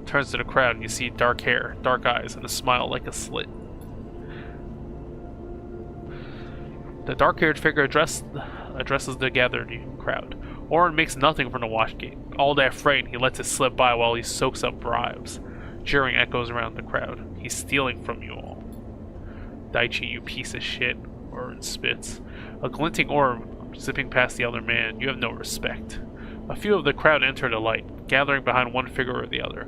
Turns to the crowd and you see dark hair, dark eyes, and a smile like a slit. The dark-haired figure addresses the gathered crowd. Orin makes nothing from the washgate. All that fright, he lets it slip by while he soaks up bribes. Jeering echoes around the crowd. He's stealing from you all. Daichi, you piece of shit. Orin spits. A glinting orb zipping past the other man. You have no respect. A few of the crowd enter the light, gathering behind one figure or the other.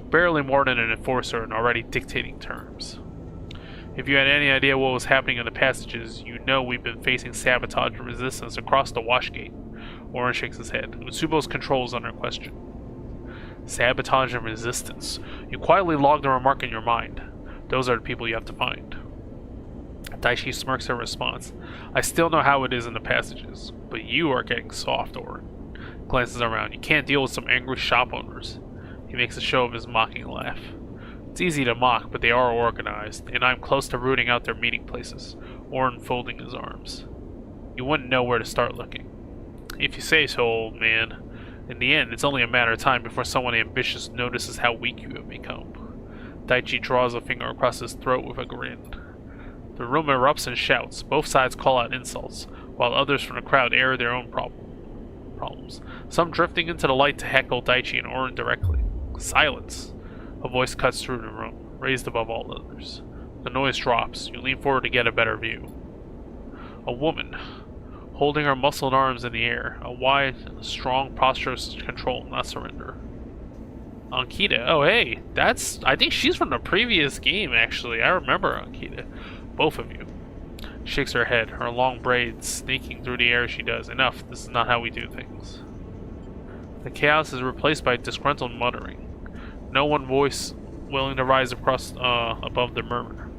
Barely more than an enforcer and already dictating terms. If you had any idea what was happening in the passages, you know we've been facing sabotage and resistance across the washgate. Orin shakes his head. Utsubo's control is under question. Sabotage and resistance. You quietly log the remark in your mind. Those are the people you have to find. Daichi smirks her response. I still know how it is in the passages, but you are getting soft, Orin. Glances around. You can't deal with some angry shop owners. He makes a show of his mocking laugh. It's easy to mock, but they are organized, and I'm close to rooting out their meeting places. Orin folding his arms. You wouldn't know where to start looking. If you say so, old man. In the end, it's only a matter of time before someone ambitious notices how weak you have become. Daichi draws a finger across his throat with a grin. The room erupts in shouts. Both sides call out insults, while others from the crowd air their own problems. Some drifting into the light to heckle Daichi and Orin directly. Silence! A voice cuts through the room, raised above all others. The noise drops. You lean forward to get a better view. A woman, holding her muscled arms in the air, a wide, strong posture of control, not surrender. Ankita. Oh, hey, I think she's from the previous game, actually. I remember Ankita. Both of you. Shakes her head, her long braids snaking through the air as she does. Enough, this is not how we do things. The chaos is replaced by disgruntled muttering. No one voice willing to rise across above the murmur.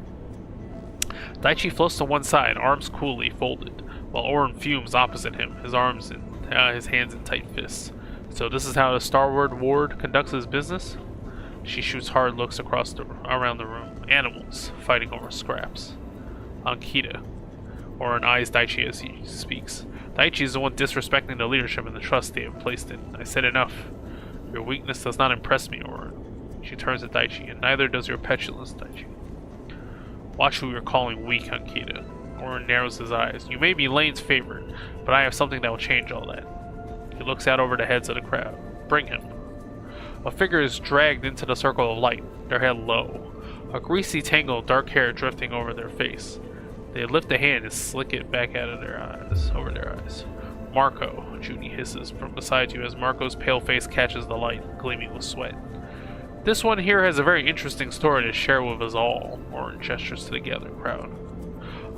Daichi floats to one side, arms coolly folded, while Orin fumes opposite him, his hands in tight fists. So this is how the Starward Ward conducts his business? She shoots hard looks around the room. Animals, fighting over scraps. Ankita. Orin eyes Daichi as he speaks. Daichi is the one disrespecting the leadership and the trust they have placed in. I said enough. Your weakness does not impress me, Orin. She turns to Daichi, and neither does your petulance, Daichi. Watch who you're calling weak, Ankita. Orin narrows his eyes. You may be Lane's favorite, but I have something that will change all that. He looks out over the heads of the crowd. Bring him. A figure is dragged into the circle of light, their head low. A greasy tangle of dark hair drifting over their face. They lift a hand and slick it back out of over their eyes. Marco, Junie hisses from beside you as Marco's pale face catches the light, gleaming with sweat. This one here has a very interesting story to share with us all, Orin gestures to the gathered crowd.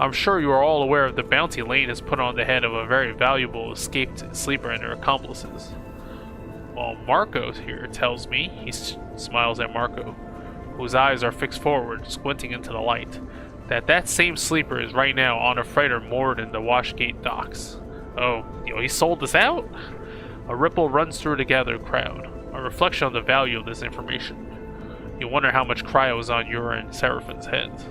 I'm sure you are all aware of the bounty Lane has put on the head of a very valuable escaped sleeper and their accomplices. Well, Marco here tells me, he smiles at Marco, whose eyes are fixed forward, squinting into the light, that same sleeper is right now on a freighter moored in the Washgate docks. Oh, he sold this out? A ripple runs through the gathered crowd, a reflection of the value of this information. You wonder how much cryo is on Yura and Seraphin's heads.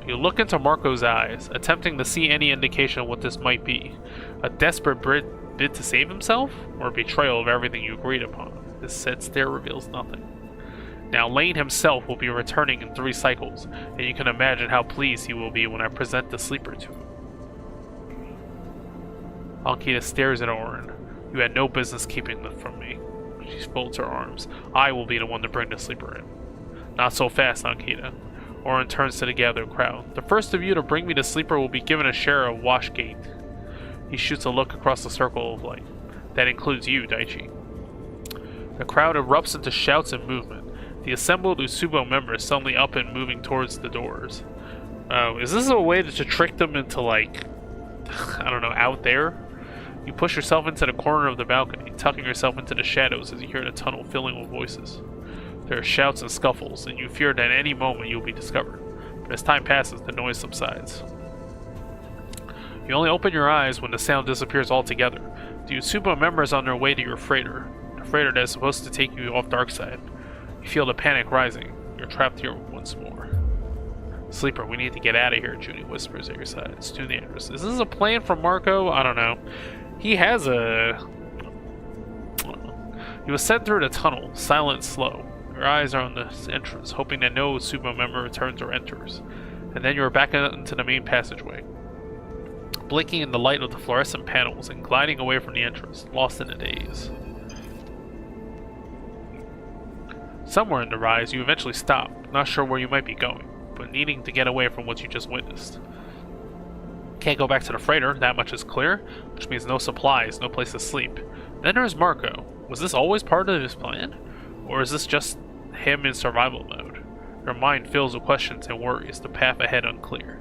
You look into Marco's eyes, attempting to see any indication of what this might be. A desperate bid to save himself? Or a betrayal of everything you agreed upon? This set stare reveals nothing. Now Lane himself will be returning in 3 cycles, and you can imagine how pleased he will be when I present the sleeper to him. Ankita stares at Orin. You had no business keeping them from me. She folds her arms. I will be the one to bring the sleeper in. Not so fast, Ankita. Orin turns to the gathered crowd. The first of you to bring me the sleeper will be given a share of Washgate. He shoots a look across the circle of light. That includes you, Daichi. The crowd erupts into shouts and movement. The assembled Utsubo members suddenly up and moving towards the doors. Oh, is this a way to trick them into, like, I don't know, out there? You push yourself into the corner of the balcony, tucking yourself into the shadows as you hear the tunnel filling with voices. There are shouts and scuffles, and you fear that at any moment you'll be discovered. But as time passes, the noise subsides. You only open your eyes when the sound disappears altogether. The Usubo members on their way to your freighter. The freighter that is supposed to take you off Darkside. You feel the panic rising. You're trapped here once more. Sleeper, we need to get out of here, Judy whispers at your side. It's too dangerous. Is this a plan from Marco? I don't know. He has a... You ascend through the tunnel, silent and slow. Your eyes are on the entrance, hoping that no Usubo member returns or enters. And then you are back into the main passageway. Blinking in the light of the fluorescent panels and gliding away from the entrance, lost in a daze. Somewhere in the rise, you eventually stop, not sure where you might be going, but needing to get away from what you just witnessed. Can't go back to the freighter, that much is clear, which means no supplies, no place to sleep. Then there's Marco. Was this always part of his plan? Or is this just him in survival mode? Your mind fills with questions and worries, the path ahead unclear.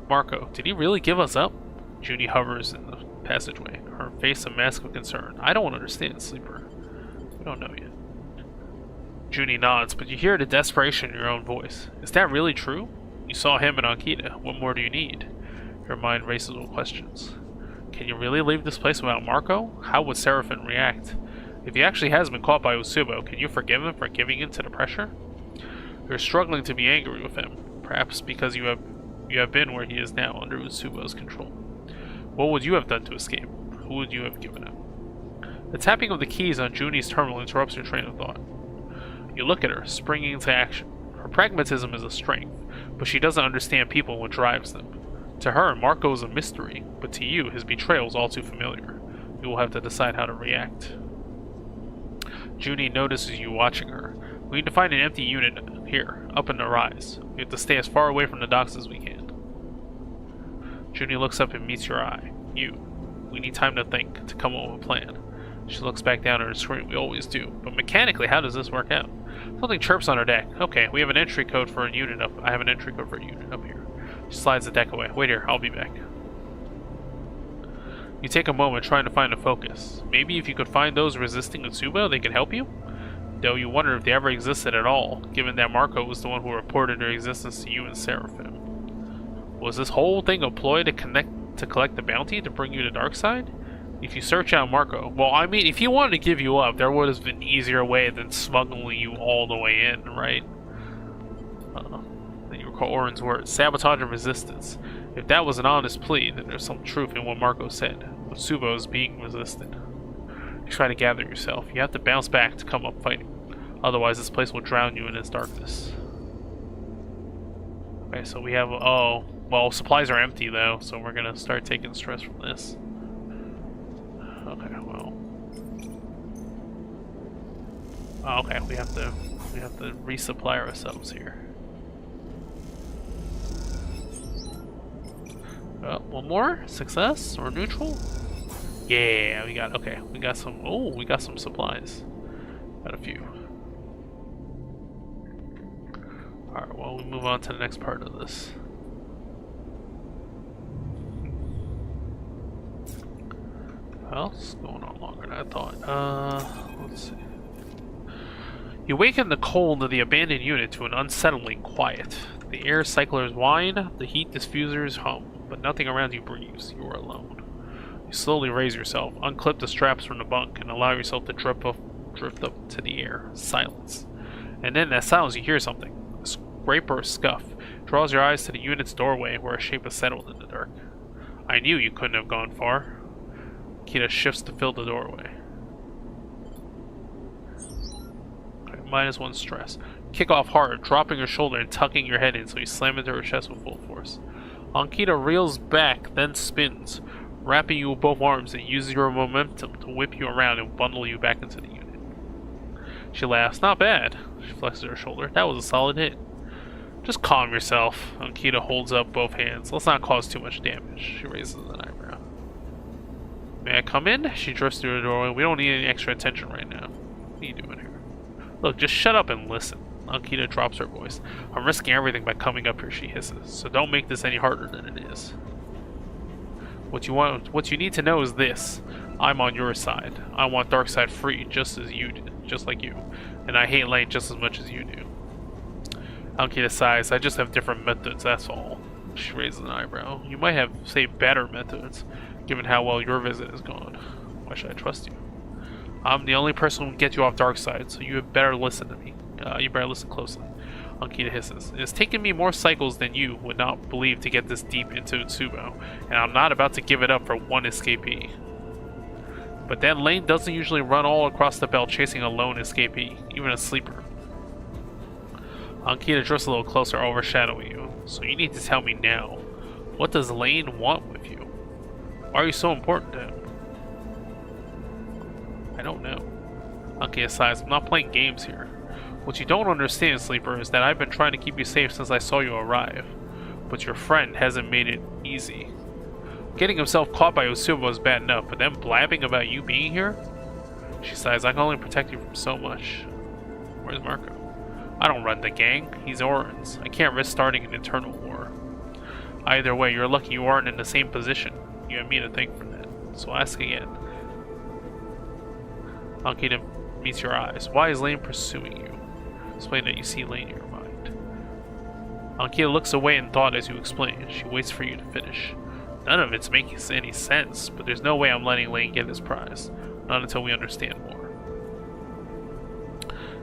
Marco, did he really give us up? Junie hovers in the passageway, her face a mask of concern. I don't understand, Sleeper. We don't know yet. Junie nods, but you hear the desperation in your own voice. Is that really true? You saw him and Ankita. What more do you need? Your mind races with questions. Can you really leave this place without Marco? How would Seraphim react? If he actually has been caught by Usubo, can you forgive him for giving in to the pressure? You're struggling to be angry with him, perhaps because you have been where he is now, under Usubo's control. What would you have done to escape? Who would you have given up? The tapping of the keys on Junie's terminal interrupts your train of thought. You look at her, springing into action. Her pragmatism is a strength, but she doesn't understand people and what drives them. To her, Marco is a mystery, but to you, his betrayal is all too familiar. You will have to decide how to react. Junie notices you watching her. We need to find an empty unit here, up in the rise. We have to stay as far away from the docks as we can. Junie looks up and meets your eye. You. We need time to think, to come up with a plan. She looks back down at her screen. We always do. But mechanically, how does this work out? Something chirps on her deck. Okay, we have an entry code for a unit up. I have an entry code for a unit up here. She slides the deck away. Wait here, I'll be back. You take a moment trying to find a focus. Maybe if you could find those resisting Usubo, they could help you? Though you wonder if they ever existed at all, given that Marco was the one who reported their existence to you and Seraphim. Was this whole thing a ploy to collect the bounty to bring you to Darkside? If you search out Marco, well, I mean, if he wanted to give you up, there would have been an easier way than smuggling you all the way in, right? Then you recall Oren's words, sabotage and resistance. If that was an honest plea, then there's some truth in what Marco said. Usubo is being resisted. You try to gather yourself. You have to bounce back to come up fighting. Otherwise, this place will drown you in its darkness. Okay, so we have... Oh, well, supplies are empty, though, so we're gonna start taking stress from this. Okay, well... Oh, okay, we have to resupply ourselves here. One more? Success? Or neutral? Yeah, we got some, oh, we got some supplies. Got a few. Alright, well, we move on to the next part of this. Well, it's going on longer than I thought. Let's see. You awaken the cold of the abandoned unit to an unsettling quiet. The air cyclers whine, the heat diffusers hum, but nothing around you breathes. You are alone. You slowly raise yourself, unclip the straps from the bunk, and allow yourself to drift up to the air. Silence. And in that silence you hear something. A scrape or a scuff. Draws your eyes to the unit's doorway where a shape is settled in the dark. I knew you couldn't have gone far. Kita shifts to fill the doorway. Okay, -1 stress. Kick off hard, dropping your shoulder and tucking your head in so you slam into her chest with full force. Ankita reels back, then spins, wrapping you with both arms and uses your momentum to whip you around and bundle you back into the unit. She laughs. Not bad. She flexes her shoulder. That was a solid hit. Just calm yourself. Ankita holds up both hands. Let's not cause too much damage. She raises an eyebrow. May I come in? She drifts through the doorway. We don't need any extra attention right now. What are you doing here? Look, just shut up and listen. Ankita drops her voice. I'm risking everything by coming up here, she hisses. So don't make this any harder than it is. What you need to know is this. I'm on your side. I want Darkseid free, just as you do, just like you. And I hate Lane just as much as you do. Ankita sighs. I just have different methods, that's all. She raises an eyebrow. You might have, say, better methods, given how well your visit has gone. Why should I trust you? I'm the only person who can get you off Darkseid, so you had better listen to me. You better listen closely. Ankita hisses. It has taken me more cycles than you would not believe to get this deep into Utsubo, and I'm not about to give it up for one escapee. But that Lane doesn't usually run all across the belt chasing a lone escapee, even a sleeper. Ankita drifts a little closer, overshadowing you. So you need to tell me now. What does Lane want with you? Why are you so important to him? I don't know. Ankita sighs. I'm not playing games here. What you don't understand, Sleeper, is that I've been trying to keep you safe since I saw you arrive. But your friend hasn't made it easy. Getting himself caught by Utsubo is bad enough, but then blabbing about you being here? She sighs. I can only protect you from so much. Where's Marco? I don't run the gang. He's Orin's. I can't risk starting an internal war. Either way, you're lucky you aren't in the same position. You have me to thank for that. So ask again. Ankita meets your eyes. Why is Lane pursuing you? Explain that you see Lane in your mind. Ankita looks away in thought as you explain. She waits for you to finish. None of it's making any sense, but there's no way I'm letting Lane get his prize. Not until we understand more.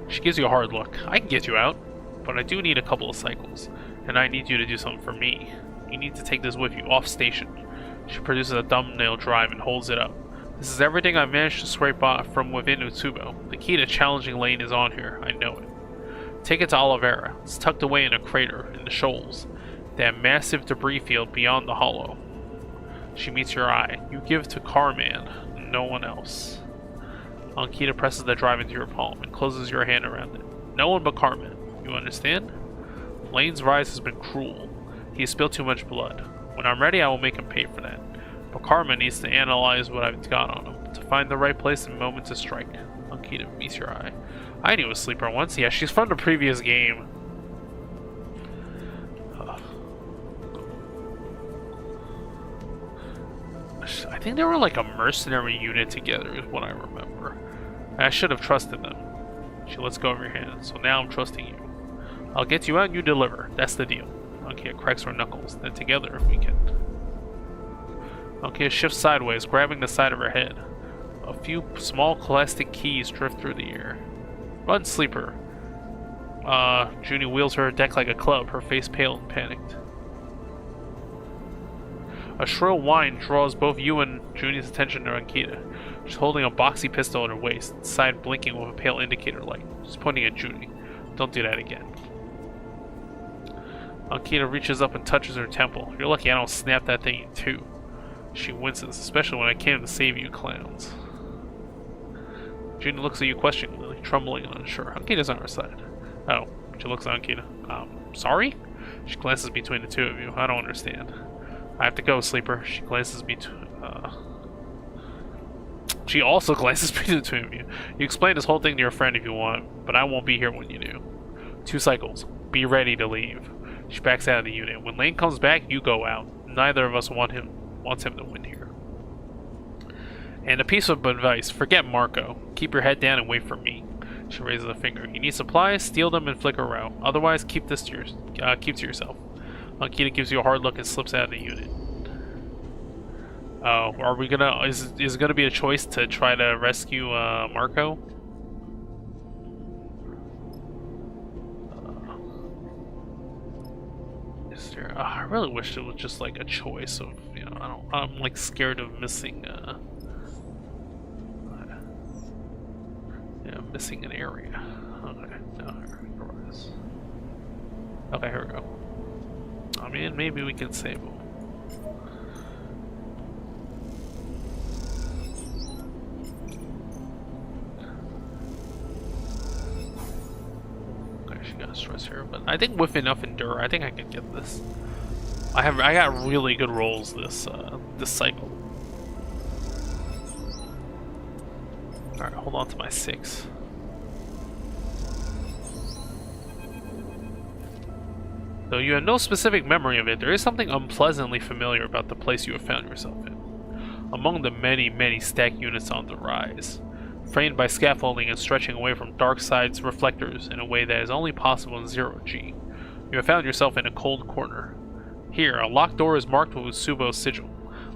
She gives you a hard look. I can get you out, but I do need a couple of cycles, and I need you to do something for me. You need to take this with you, off station. She produces a thumbnail drive and holds it up. This is everything I've managed to scrape off from within Utsubo. The key to challenging Lane is on here, I know it. Take it to Oliveira. It's tucked away in a crater, in the shoals. That massive debris field beyond the hollow. She meets your eye. You give to Carman, no one else. Ankita presses the drive into your palm and closes your hand around it. No one but Carman. You understand? Lane's rise has been cruel. He has spilled too much blood. When I'm ready, I will make him pay for that. But Carman needs to analyze what I've got on him, to find the right place and moment to strike. Ankita meets your eye. I knew a sleeper once. Yeah, she's from the previous game. I think they were like a mercenary unit together is what I remember. I should have trusted them. She lets go of your hand, so now I'm trusting you. I'll get you out and you deliver. That's the deal. Ankita cracks her knuckles. Then together we can. Ankita shifts sideways, grabbing the side of her head. A few small plastic keys drift through the air. Run, Sleeper. Junie wheels her deck like a club, her face pale and panicked. A shrill whine draws both you and Junie's attention to Ankita. She's holding a boxy pistol at her waist, its side blinking with a pale indicator light. She's pointing at Junie. Don't do that again. Ankita reaches up and touches her temple. You're lucky I don't snap that thing in two. She winces, especially when I came to save you clowns. Junie looks at you questioningly, trembling and unsure. Ankita's on her side. Oh, she looks at Ankita. Sorry? She glances between the two of you. I don't understand. I have to go, Sleeper. She glances between. She also glances between the two of you. You explain this whole thing to your friend if you want, but I won't be here when you do. 2 cycles. Be ready to leave. She backs out of the unit. When Lane comes back, you go out. Neither of us wants him to win here. And a piece of advice: forget Marco. Keep your head down and wait for me. She raises a finger. You need supplies? Steal them and flicker around. Otherwise, keep to yourself. Ankita gives you a hard look and slips out of the unit. Oh, are we gonna? Is it gonna be a choice to try to rescue Marco? Is there? I really wish it was just like a choice of, you know, I'm like scared of missing. Yeah, missing an area. Okay, no, here it is. Okay, here we go. I mean, maybe we can save him. Okay, she got stress here, but I think with enough endure, I think I can get this. I got really good rolls this cycle. All right, hold on to my 6. Though you have no specific memory of it, there is something unpleasantly familiar about the place you have found yourself in. Among the many, many stack units on the rise, framed by scaffolding and stretching away from dark side's reflectors in a way that is only possible in zero-G, you have found yourself in a cold corner. Here, a locked door is marked with Utsubo's sigil,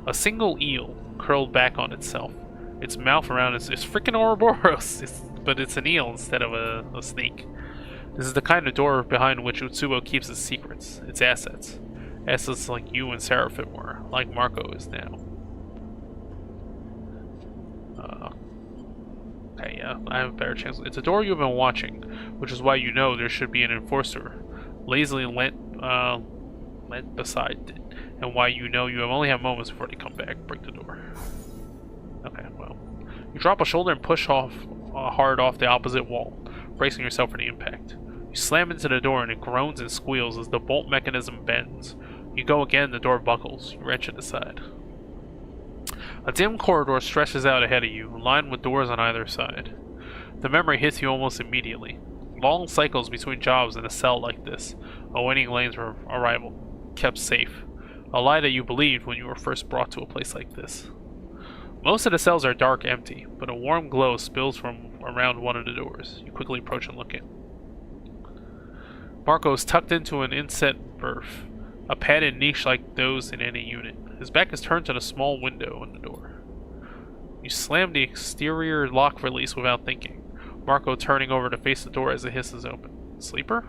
a single eel curled back on itself. Its mouth around is freaking Ouroboros, but it's an eel instead of a snake. This is the kind of door behind which Utsubo keeps its secrets, its assets. Assets like you and Seraphim were, like Marco is now. Okay, yeah, I have a better chance. It's a door you've been watching, which is why you know there should be an enforcer lazily lent beside it, and why you know you have only have moments before they come back. Break the door. Okay, well. You drop a shoulder and push off hard off the opposite wall, bracing yourself for the impact. You slam into the door and it groans and squeals as the bolt mechanism bends. You go again, the door buckles. You wrench it aside. A dim corridor stretches out ahead of you, lined with doors on either side. The memory hits you almost immediately. Long cycles between jobs in a cell like this, awaiting lanes for arrival, kept safe. A lie that you believed when you were first brought to a place like this. Most of the cells are dark empty, but a warm glow spills from around one of the doors. You quickly approach and look in. Marco is tucked into an inset berth, a padded niche like those in any unit. His back is turned to the small window in the door. You slam the exterior lock release without thinking, Marco turning over to face the door as it hisses open. Sleeper?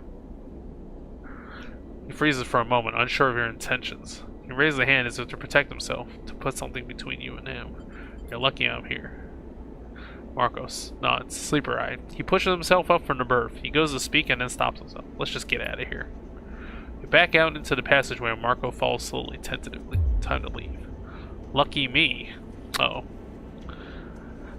He freezes for a moment, unsure of your intentions. He raises a hand as if to protect himself, to put something between you and him. You're lucky I'm here. Marcos nods, sleeper-eyed. He pushes himself up from the berth. He goes to speak and then stops himself. Let's just get out of here. You back out into the passageway and Marco follows slowly, tentatively. Time to leave. Lucky me. Uh-oh.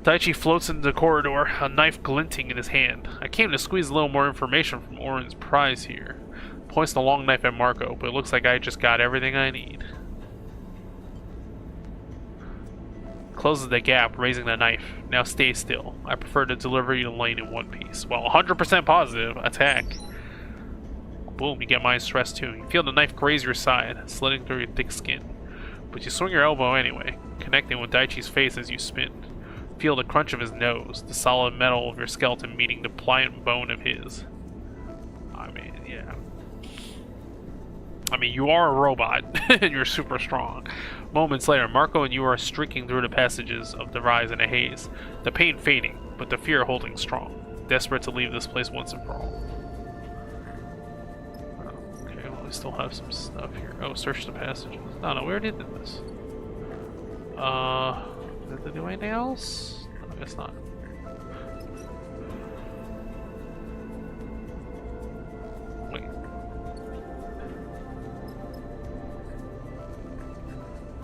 Daichi floats into the corridor, a knife glinting in his hand. I came to squeeze a little more information from Orin's prize here. Points the long knife at Marco, but it looks like I just got everything I need. Closes the gap, raising the knife. Now stay still. I prefer to deliver you the lane in one piece. Well, 100% positive. Attack. Boom, you get mind stress too. You feel the knife graze your side, slitting through your thick skin. But you swing your elbow anyway, connecting with Daichi's face as you spin. Feel the crunch of his nose, the solid metal of your skeleton meeting the pliant bone of his. I mean, yeah. I mean, you are a robot, and you're super strong. Moments later, Marco and you are streaking through the passages of the rise in a haze, the pain fading, but the fear holding strong, desperate to leave this place once and for all. Okay, well, we still have some stuff here. Oh, search the passages. No, we already did this. Did they do anything else? No, I guess not. Wait.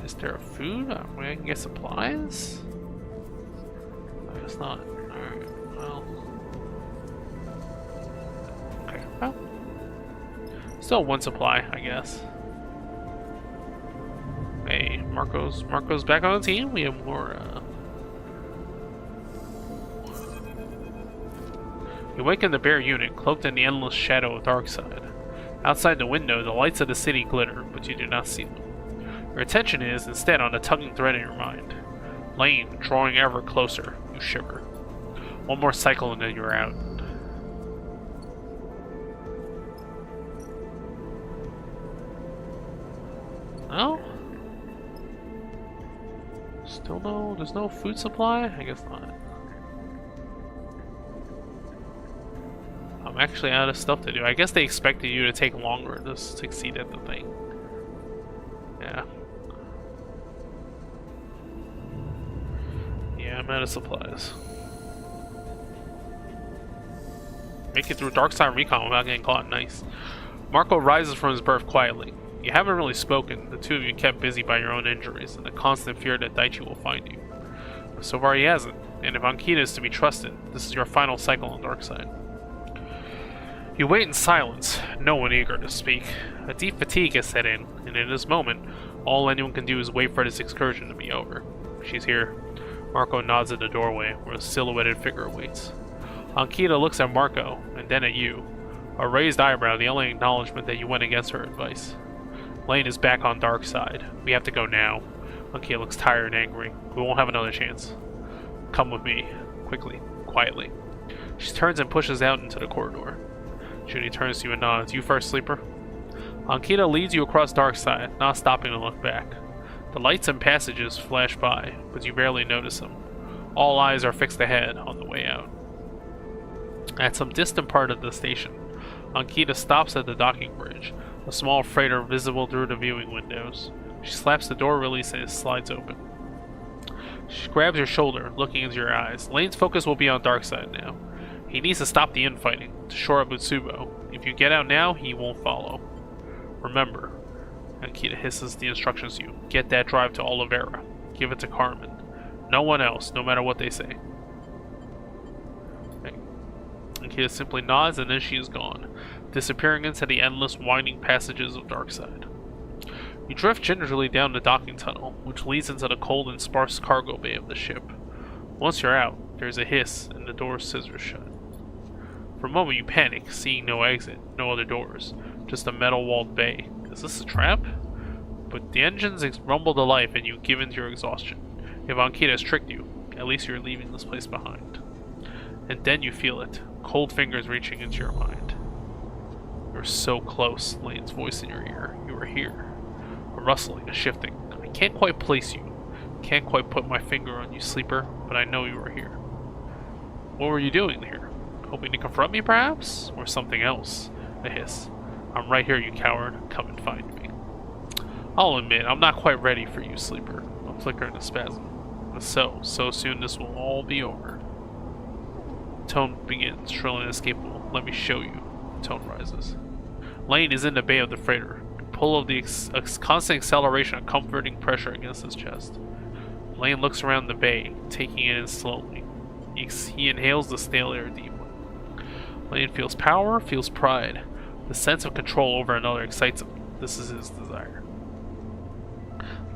Is there a food? I can get supplies? I guess not. Alright, well. Okay, well. Still one supply, I guess. Hey, Marco's back on the team. We have more, You awaken the bare unit, cloaked in the endless shadow of Darkside. Outside the window, the lights of the city glitter, but you do not see them. Your attention is, instead, on a tugging thread in your mind. Lane, drawing ever closer, you shiver. One more cycle and then you're out. No? Still no? There's no food supply? I guess not. I'm actually out of stuff to do. I guess they expected you to take longer to succeed at the thing. Yeah. Yeah, I'm out of supplies. Make it through Darkside Recon without getting caught. Nice. Marco rises from his berth quietly. You haven't really spoken. The two of you kept busy by your own injuries and the constant fear that Daichi will find you. But so far he hasn't, and if Ankita is to be trusted, this is your final cycle on Darkside. You wait in silence, no one eager to speak. A deep fatigue has set in, and in this moment, all anyone can do is wait for this excursion to be over. She's here. Marco nods at the doorway, where a silhouetted figure waits. Ankita looks at Marco, and then at you. A raised eyebrow, the only acknowledgement that you went against her advice. Lane is back on dark side. We have to go now. Ankia looks tired and angry. We won't have another chance. Come with me. Quickly. Quietly. She turns and pushes out into the corridor. Junie turns to you and nods. You first, sleeper. Ankita leads you across dark side, not stopping to look back. The lights and passages flash by, but you barely notice them. All eyes are fixed ahead on the way out. At some distant part of the station, Ankita stops at the docking bridge, a small freighter visible through the viewing windows. She slaps the door release and it slides open. She grabs your shoulder, looking into your eyes. Lane's focus will be on Darkside now. He needs to stop the infighting, to shore up Utsubo. If you get out now, he won't follow. Remember, Ankita hisses the instructions to you. Get that drive to Oliveira. Give it to Carmen. No one else, no matter what they say. Ankita simply nods and then she is gone, disappearing into the endless winding passages of Darkside. You drift gingerly down the docking tunnel, which leads into the cold and sparse cargo bay of the ship. Once you're out, there's a hiss and the door scissors shut. For a moment you panic, seeing no exit, no other doors, just a metal-walled bay. Is this a trap? But the engines rumble to life and you give in to your exhaustion. If Ankita has tricked you, at least you're leaving this place behind. And then you feel it, cold fingers reaching into your mind. You're so close, Lane's voice in your ear. You are here. A rustling, a shifting. I can't quite place you. Can't quite put my finger on you, sleeper, but I know you are here. What were you doing here? Hoping to confront me, perhaps? Or something else? A hiss. I'm right here, you coward. Come and find me. I'll admit, I'm not quite ready for you, sleeper. A flicker and a spasm. But so soon this will all be over. Tone begins, shrill and inescapable. Let me show you. Tone rises. Lane is in the bay of the freighter. Pull of the constant acceleration, a comforting pressure against his chest. Lane looks around the bay, taking it in slowly. He inhales the stale air deeply. Lane feels power, feels pride. The sense of control over another excites him. This is his desire.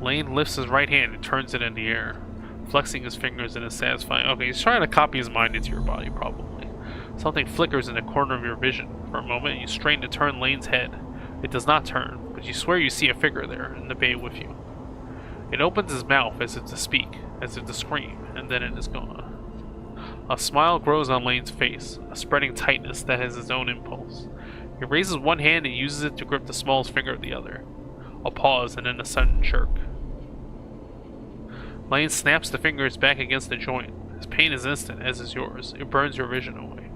Lane lifts his right hand and turns it in the air, flexing his fingers in a satisfying... Okay, he's trying to copy his mind into your body, probably. Something flickers in the corner of your vision. For a moment, you strain to turn Lane's head. It does not turn, but you swear you see a figure there, in the bay with you. It opens his mouth as if to speak, as if to scream, and then it is gone. A smile grows on Lane's face, a spreading tightness that has its own impulse. He raises one hand and uses it to grip the smallest finger of the other. A pause and then a sudden jerk. Lane snaps the fingers back against the joint. His pain is instant, as is yours. It burns your vision away.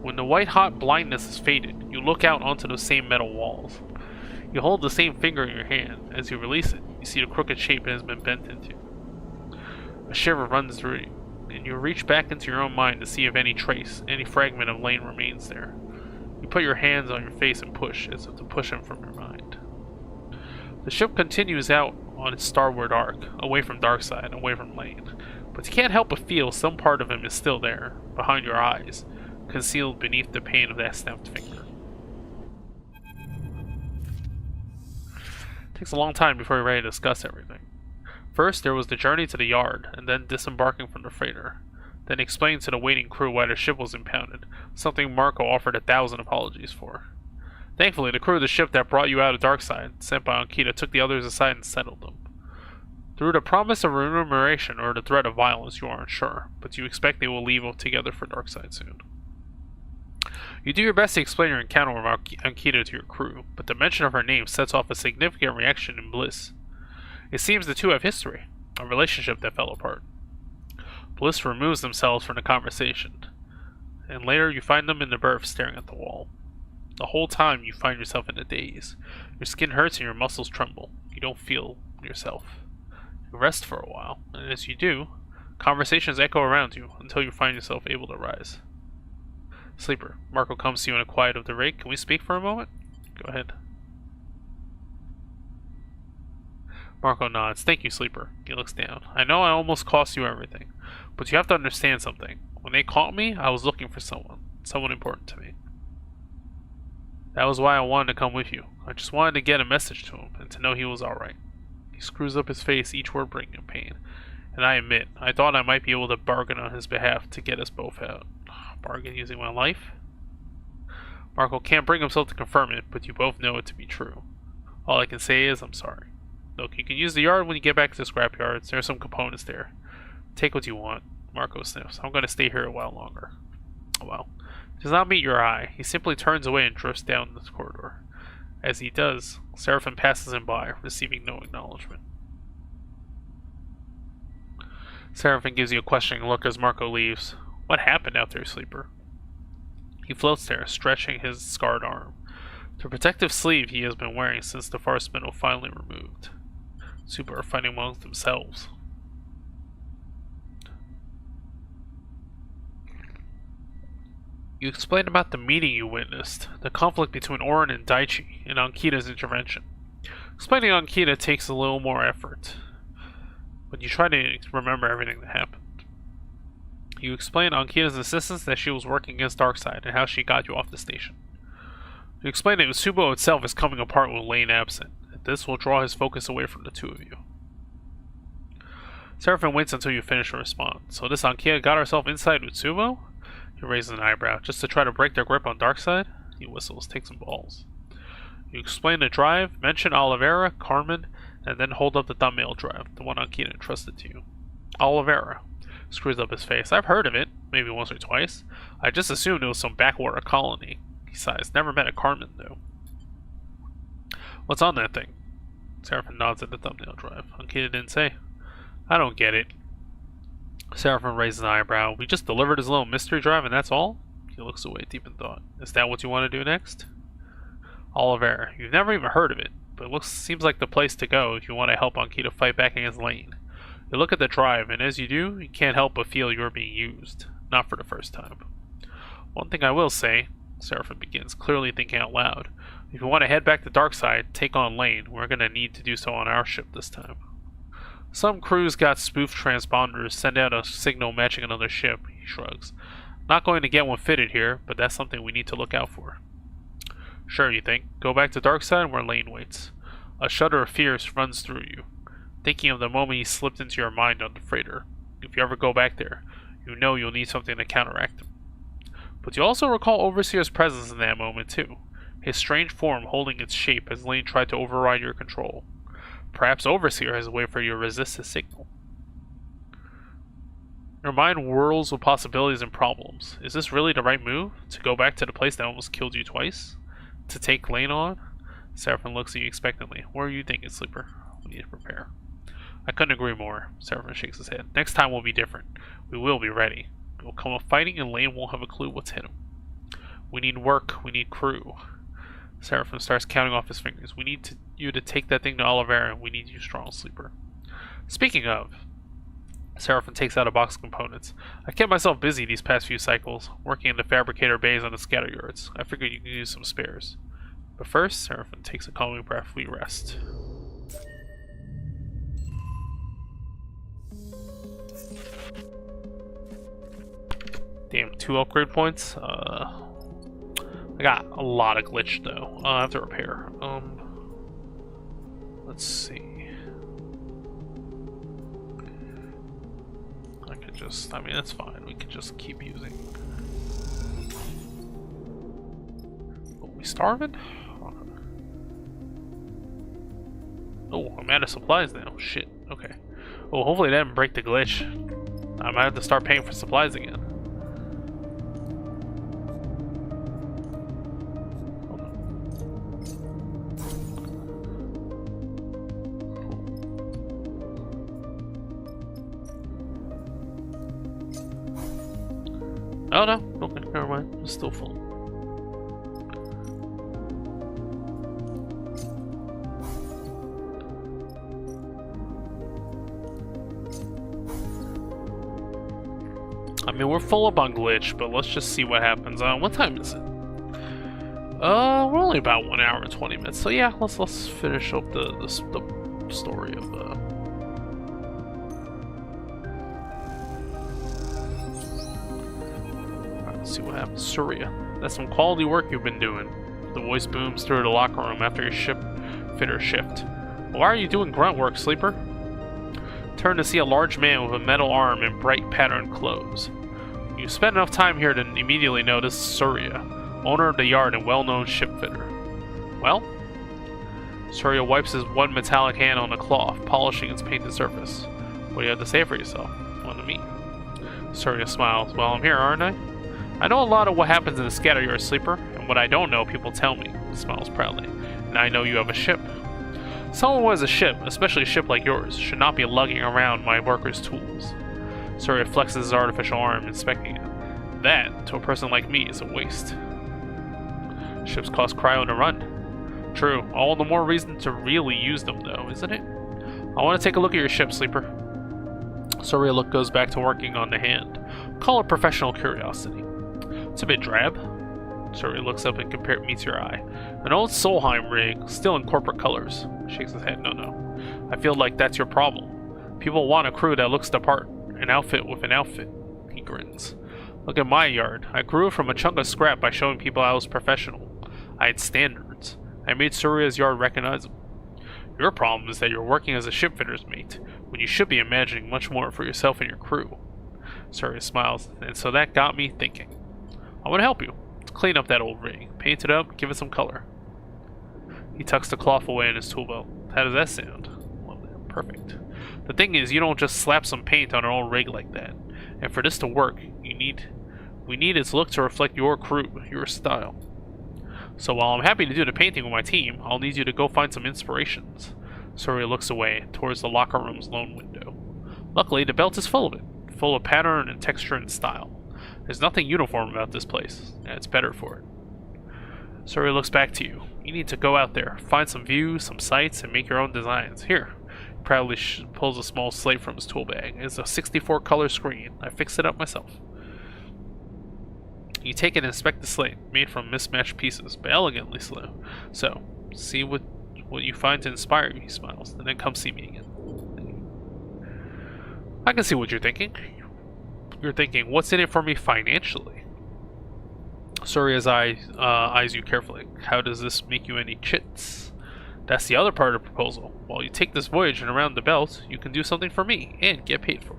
When the white-hot blindness is faded, you look out onto those same metal walls. You hold the same finger in your hand. As you release it, you see the crooked shape it has been bent into. A shiver runs through you, and you reach back into your own mind to see if any trace, any fragment of Lane remains there. You put your hands on your face and push, as if to push him from your mind. The ship continues out on its starward arc, away from Darkside, away from Lane. But you can't help but feel some part of him is still there, behind your eyes, concealed beneath the pain of that snapped finger. It takes a long time before you're ready to discuss everything. First, there was the journey to the yard, and then disembarking from the freighter. Then explain to the waiting crew why the ship was impounded, something Marco offered 1,000 apologies for. Thankfully, the crew of the ship that brought you out of Darkside, sent by Ankita, took the others aside and settled them. Through the promise of remuneration or the threat of violence, you aren't sure, but you expect they will leave together for Darkside soon. You do your best to explain your encounter with Ankita to your crew, but the mention of her name sets off a significant reaction in Bliss. It seems the two have history, a relationship that fell apart. Bliss removes themselves from the conversation, and later you find them in the berth staring at the wall. The whole time you find yourself in a daze. Your skin hurts and your muscles tremble. You don't feel yourself. You rest for a while, and as you do, conversations echo around you until you find yourself able to rise. Sleeper, Marco comes to you in the quiet of the rig. Can we speak for a moment? Go ahead. Marco nods. Thank you, Sleeper. He looks down. I know I almost cost you everything, but you have to understand something. When they caught me, I was looking for someone important to me. That was why I wanted to come with you. I just wanted to get a message to him, and to know he was alright. He screws up his face, each word bringing him pain. And I admit, I thought I might be able to bargain on his behalf to get us both out. Bargain using my life? Marco can't bring himself to confirm it, but you both know it to be true. All I can say is, I'm sorry. Look, you can use the yard when you get back to the scrapyards. There are some components there. Take what you want. Marco sniffs. I'm going to stay here a while longer. Well, he does not meet your eye. He simply turns away and drifts down the corridor. As he does, Seraphim passes him by, receiving no acknowledgement. Seraphim gives you a questioning look as Marco leaves. What happened out there, Sleeper? He floats there, stretching his scarred arm. The protective sleeve he has been wearing since the far spindle finally removed. Super are fighting amongst themselves. You explained about the meeting you witnessed, the conflict between Orin and Daichi, and Ankita's intervention. Explaining Ankita takes a little more effort, but you try to remember everything that happened. You explain Ankita's insistence that she was working against Darkseid and how she got you off the station. You explain that Usubo itself is coming apart with Lane absent, and this will draw his focus away from the two of you. Seraphim waits until you finish a response. So this Ankita got herself inside Usubo? He raises an eyebrow, just to try to break their grip on Darkseid? He whistles, takes some balls. You explain the drive, mention Oliveira, Carmen, and then hold up the thumbnail drive, the one Ankita entrusted to you. Oliveira. Screws up his face. I've heard of it, maybe once or twice. I just assumed it was some backwater colony. He sighs. Never met a Carmen, though. What's on that thing? Seraphim nods at the thumbnail drive. Ankita didn't say. I don't get it. Seraphim raises an eyebrow. We just delivered his little mystery drive and that's all? He looks away deep in thought. Is that what you want to do next? Oliveira. You've never even heard of it, but it seems like the place to go if you want to help Ankita fight back against Lane. You look at the drive, and as you do, you can't help but feel you're being used. Not for the first time. One thing I will say, Seraphim begins, clearly thinking out loud. If you want to head back to Darkseid, take on Lane, we're going to need to do so on our ship this time. Some crews got spoofed transponders, send out a signal matching another ship, he shrugs. Not going to get one fitted here, but that's something we need to look out for. Sure, you think. Go back to Darkseid where Lane waits. A shudder of fear runs through you. Thinking of the moment he slipped into your mind on the freighter. If you ever go back there, you know you'll need something to counteract him. But you also recall Overseer's presence in that moment too. His strange form holding its shape as Lane tried to override your control. Perhaps Overseer has a way for you to resist his signal. Your mind whirls with possibilities and problems. Is this really the right move? To go back to the place that almost killed you twice? To take Lane on? Seraphim looks at you expectantly. What are you thinking, Sleeper? We need to prepare. I couldn't agree more. Seraphim shakes his head. Next time will be different. We will be ready. It will come up fighting and Lane won't have a clue what's hit him. We need work. We need crew. Seraphim starts counting off his fingers. We need you to take that thing to Oliveira and we need you strong, Sleeper. Speaking of, Seraphim takes out a box of components. I kept myself busy these past few cycles, working in the fabricator bays on the scatter yards. I figured you could use some spares. But first, Seraphim takes a calming breath. We rest. Damn, 2 upgrade points. I got a lot of glitch though. I have to repair. Let's see. I could just. I mean, that's fine. We could just keep using. Are we starving? Oh, I'm out of supplies now. Shit. Okay. Well, hopefully that didn't break the glitch. I might have to start paying for supplies again. Oh no, okay, never mind. It's still full. I mean, we're full up on glitch, but let's just see what happens. What time is it? We're only about 1 hour and 20 minutes. So yeah, let's finish up the story of Let's see what happens. Surya, that's some quality work you've been doing. The voice booms through the locker room after your ship fitter shift. Why are you doing grunt work, Sleeper? Turn to see a large man with a metal arm and bright patterned clothes. You spent enough time here to immediately notice Surya, owner of the yard and well-known shipfitter. Well? Surya wipes his one metallic hand on the cloth, polishing its painted surface. What do you have to say for yourself? On to me. Surya smiles. Well, I'm here, aren't I? I know a lot of what happens in the scatter yard, sleeper, and what I don't know, people tell me. He smiles proudly. And I know you have a ship. Someone who has a ship, especially a ship like yours, should not be lugging around my workers' tools. Surya flexes his artificial arm, inspecting it. That, to a person like me, is a waste. Ships cost cryo to run. True, all the more reason to really use them, though, isn't it? I want to take a look at your ship, sleeper. Surya goes back to working on the hand. Call it professional curiosity. It's a bit drab. Surya looks up and meets your eye. An old Solheim rig, still in corporate colors. Shakes his head. No. I feel like that's your problem. People want a crew that looks the part. An outfit with an outfit. He grins. Look at my yard. I grew from a chunk of scrap by showing people I was professional. I had standards. I made Surya's yard recognizable. Your problem is that you're working as a shipfitter's mate, when you should be imagining much more for yourself and your crew. Surya smiles, and so that got me thinking. I want to help you. Let's clean up that old rig. Paint it up, give it some color. He tucks the cloth away in his tool belt. How does that sound? Well, perfect. The thing is, you don't just slap some paint on an old rig like that. And for this to work, we need its look to reflect your crew, your style. So while I'm happy to do the painting with my team, I'll need you to go find some inspirations. Surya looks away, towards the locker room's lone window. Luckily, the belt is full of it. Full of pattern and texture and style. There's nothing uniform about this place, and it's better for it. Surya looks back to you. You need to go out there, find some views, some sights, and make your own designs. Here. He proudly pulls a small slate from his tool bag. It's a 64-color screen. I fixed it up myself. You take it and inspect the slate, made from mismatched pieces, but elegantly so. See what you find to inspire you, he smiles, and then come see me again. I can see what you're thinking. You're thinking, what's in it for me financially? Surya's eyes you carefully. How does this make you any chits? That's the other part of the proposal. While you take this voyage and around the belt, you can do something for me, and get paid for it.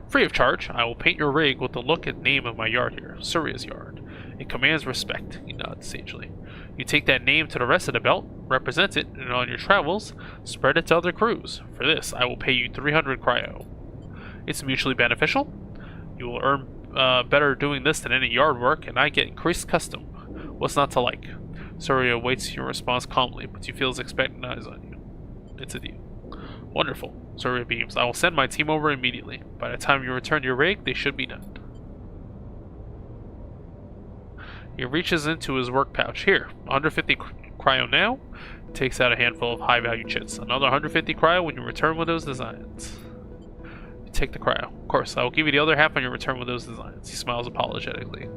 Free of charge, I will paint your rig with the look and name of my yard here, Surya's yard. It commands respect, he nods sagely. You take that name to the rest of the belt, represent it, and on your travels, spread it to other crews. For this, I will pay you 300 cryo. It's mutually beneficial. You will earn better doing this than any yard work, and I get increased custom. What's not to like? Surya awaits your response calmly, but you feel his expectant eyes on you. It's a deal. Wonderful. Surya beams. I will send my team over immediately. By the time you return to your rig, they should be done. He reaches into his work pouch. Here, 150 cryo now. Takes out a handful of high-value chits. Another 150 cryo when you return with those designs. You take the cryo. Of course, I will give you the other half when you return with those designs. He smiles apologetically.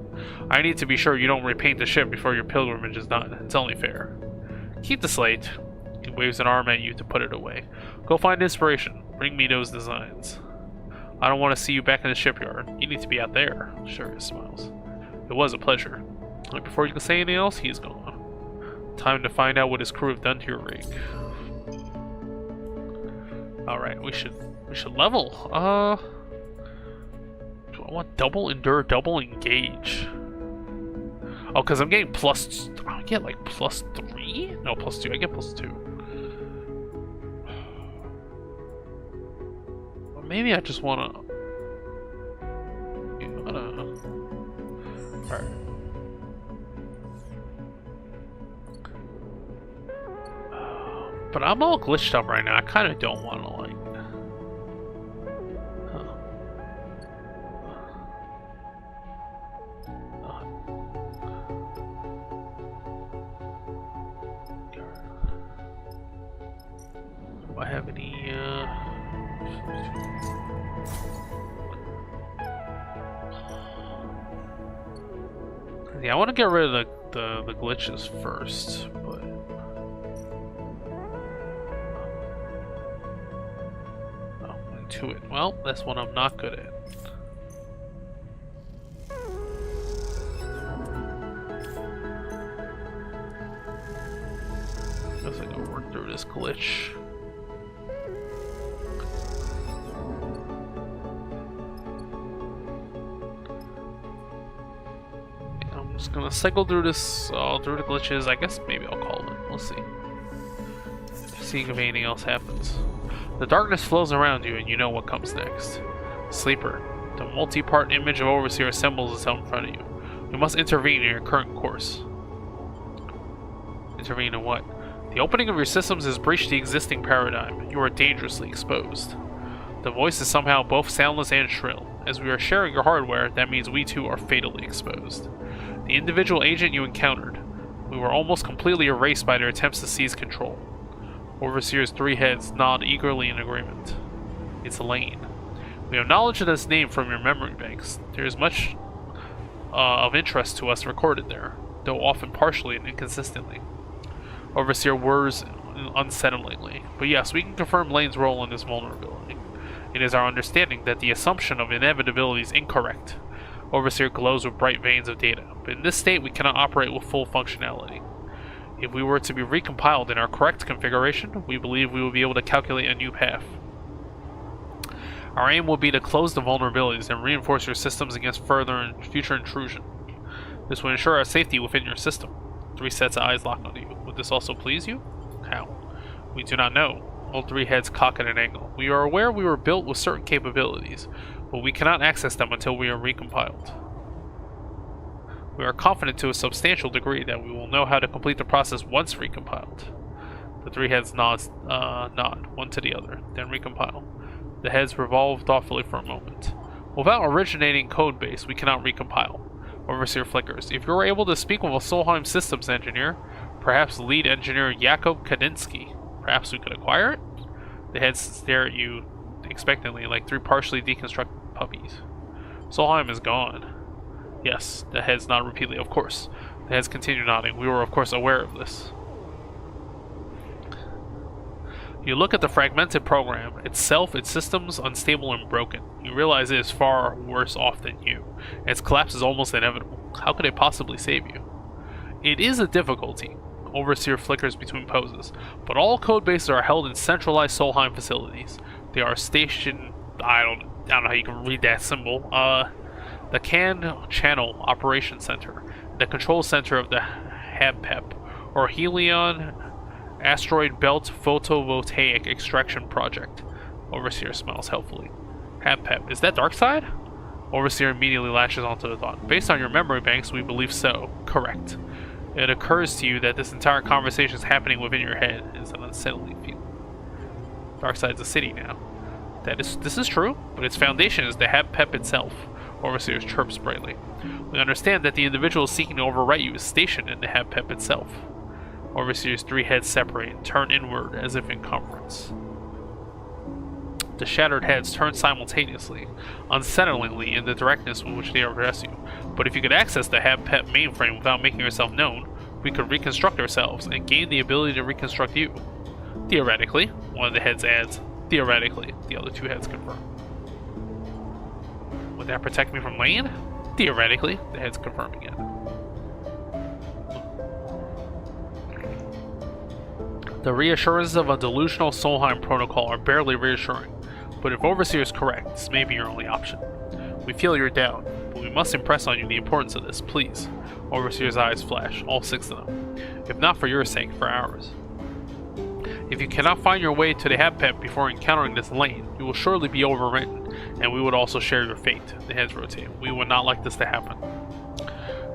I need to be sure you don't repaint the ship before your pilgrimage is done. It's only fair. Keep the slate. He waves an arm at you to put it away. Go find inspiration. Bring me those designs. I don't want to see you back in the shipyard. You need to be out there. Surya smiles. It was a pleasure. And before you can say anything else, he is gone. Time to find out what his crew have done to your rig. Alright, we should level. Do I want double endure, double engage? Oh, because I'm getting plus... I get like plus 3? No, plus 2. I get plus 2. Or maybe I just want to... Alright. But I'm all glitched up right now. I kind of don't want to, like... Do I have any, Yeah, I want to get rid of the glitches first, but... to it. Well, that's one I'm not good at. Guess I gotta work through this glitch. cycle through this, through the glitches. I guess maybe I'll call it. We'll see. Seeing if anything else happens. The darkness flows around you, and you know what comes next. Sleeper. The multi-part image of Overseer assembles itself in front of you. You must intervene in your current course. Intervene in what? The opening of your systems has breached the existing paradigm. You are dangerously exposed. The voice is somehow both soundless and shrill. As we are sharing your hardware, that means we too are fatally exposed. The individual agent you encountered, we were almost completely erased by their attempts to seize control. Overseer's 3 heads nod eagerly in agreement. It's Lane. We have knowledge of this name from your memory banks. There is much of interest to us recorded there, though often partially and inconsistently. Overseer whirs unsettlingly. But yes, we can confirm Lane's role in this vulnerability. It is our understanding that the assumption of inevitability is incorrect. Overseer glows with bright veins of data, but in this state we cannot operate with full functionality. If we were to be recompiled in our correct configuration, we believe we will be able to calculate a new path. Our aim will be to close the vulnerabilities and reinforce your systems against further and future intrusion. This will ensure our safety within your system. 3 sets of eyes lock onto you. Would this also please you? How? We do not know. All 3 heads cock at an angle. We are aware we were built with certain capabilities, but we cannot access them until we are recompiled. We are confident to a substantial degree that we will know how to complete the process once recompiled. The 3 heads nod, one to the other, then recompile. The heads revolve thoughtfully for a moment. Without originating code base, we cannot recompile. Overseer flickers. If you were able to speak with a Solheim systems engineer, perhaps lead engineer Jakob Kadinsky, perhaps we could acquire it? The heads stare at you expectantly like 3 partially deconstructed puppies. Solheim is gone. Yes, the heads nod repeatedly. Of course. The heads continue nodding. We were of course aware of this. You look at the fragmented program, itself, its systems unstable and broken. You realize it is far worse off than you. Its collapse is almost inevitable. How could it possibly save you? It is a difficulty. Overseer flickers between poses, but all code bases are held in centralized Solheim facilities. They are stationed. I don't know how you can read that symbol. The CAN Channel Operations Center, the control center of the HABPEP, or Helion Asteroid Belt Photovoltaic Extraction Project. Overseer smiles helpfully. HABPEP, is that Darkseid? Overseer immediately latches onto the thought. Based on your memory banks, we believe so. Correct. It occurs to you that this entire conversation is happening within your head. It's an unsettling feeling. Darkseid's a city now. This is true, but its foundation is the HABPEP itself. Overseer chirps brightly. We understand that the individual seeking to overwrite you is stationed in the HABPEP itself. Overseer's 3 heads separate and turn inward as if in conference. The shattered heads turn simultaneously, unsettlingly in the directness with which they address you. But if you could access the HABPEP mainframe without making yourself known, we could reconstruct ourselves and gain the ability to reconstruct you. Theoretically, one of the heads adds. Theoretically, the other 2 heads confirm. Would that protect me from Lane? Theoretically, the heads confirm again. The reassurances of a delusional Solheim protocol are barely reassuring, but if Overseer is correct, this may be your only option. We feel you're down, but we must impress on you the importance of this, please. Overseer's eyes flash, all 6 of them. If not for your sake, for ours. If you cannot find your way to the HABPEP before encountering this Lane, you will surely be overwritten, and we would also share your fate. The heads rotate. We would not like this to happen.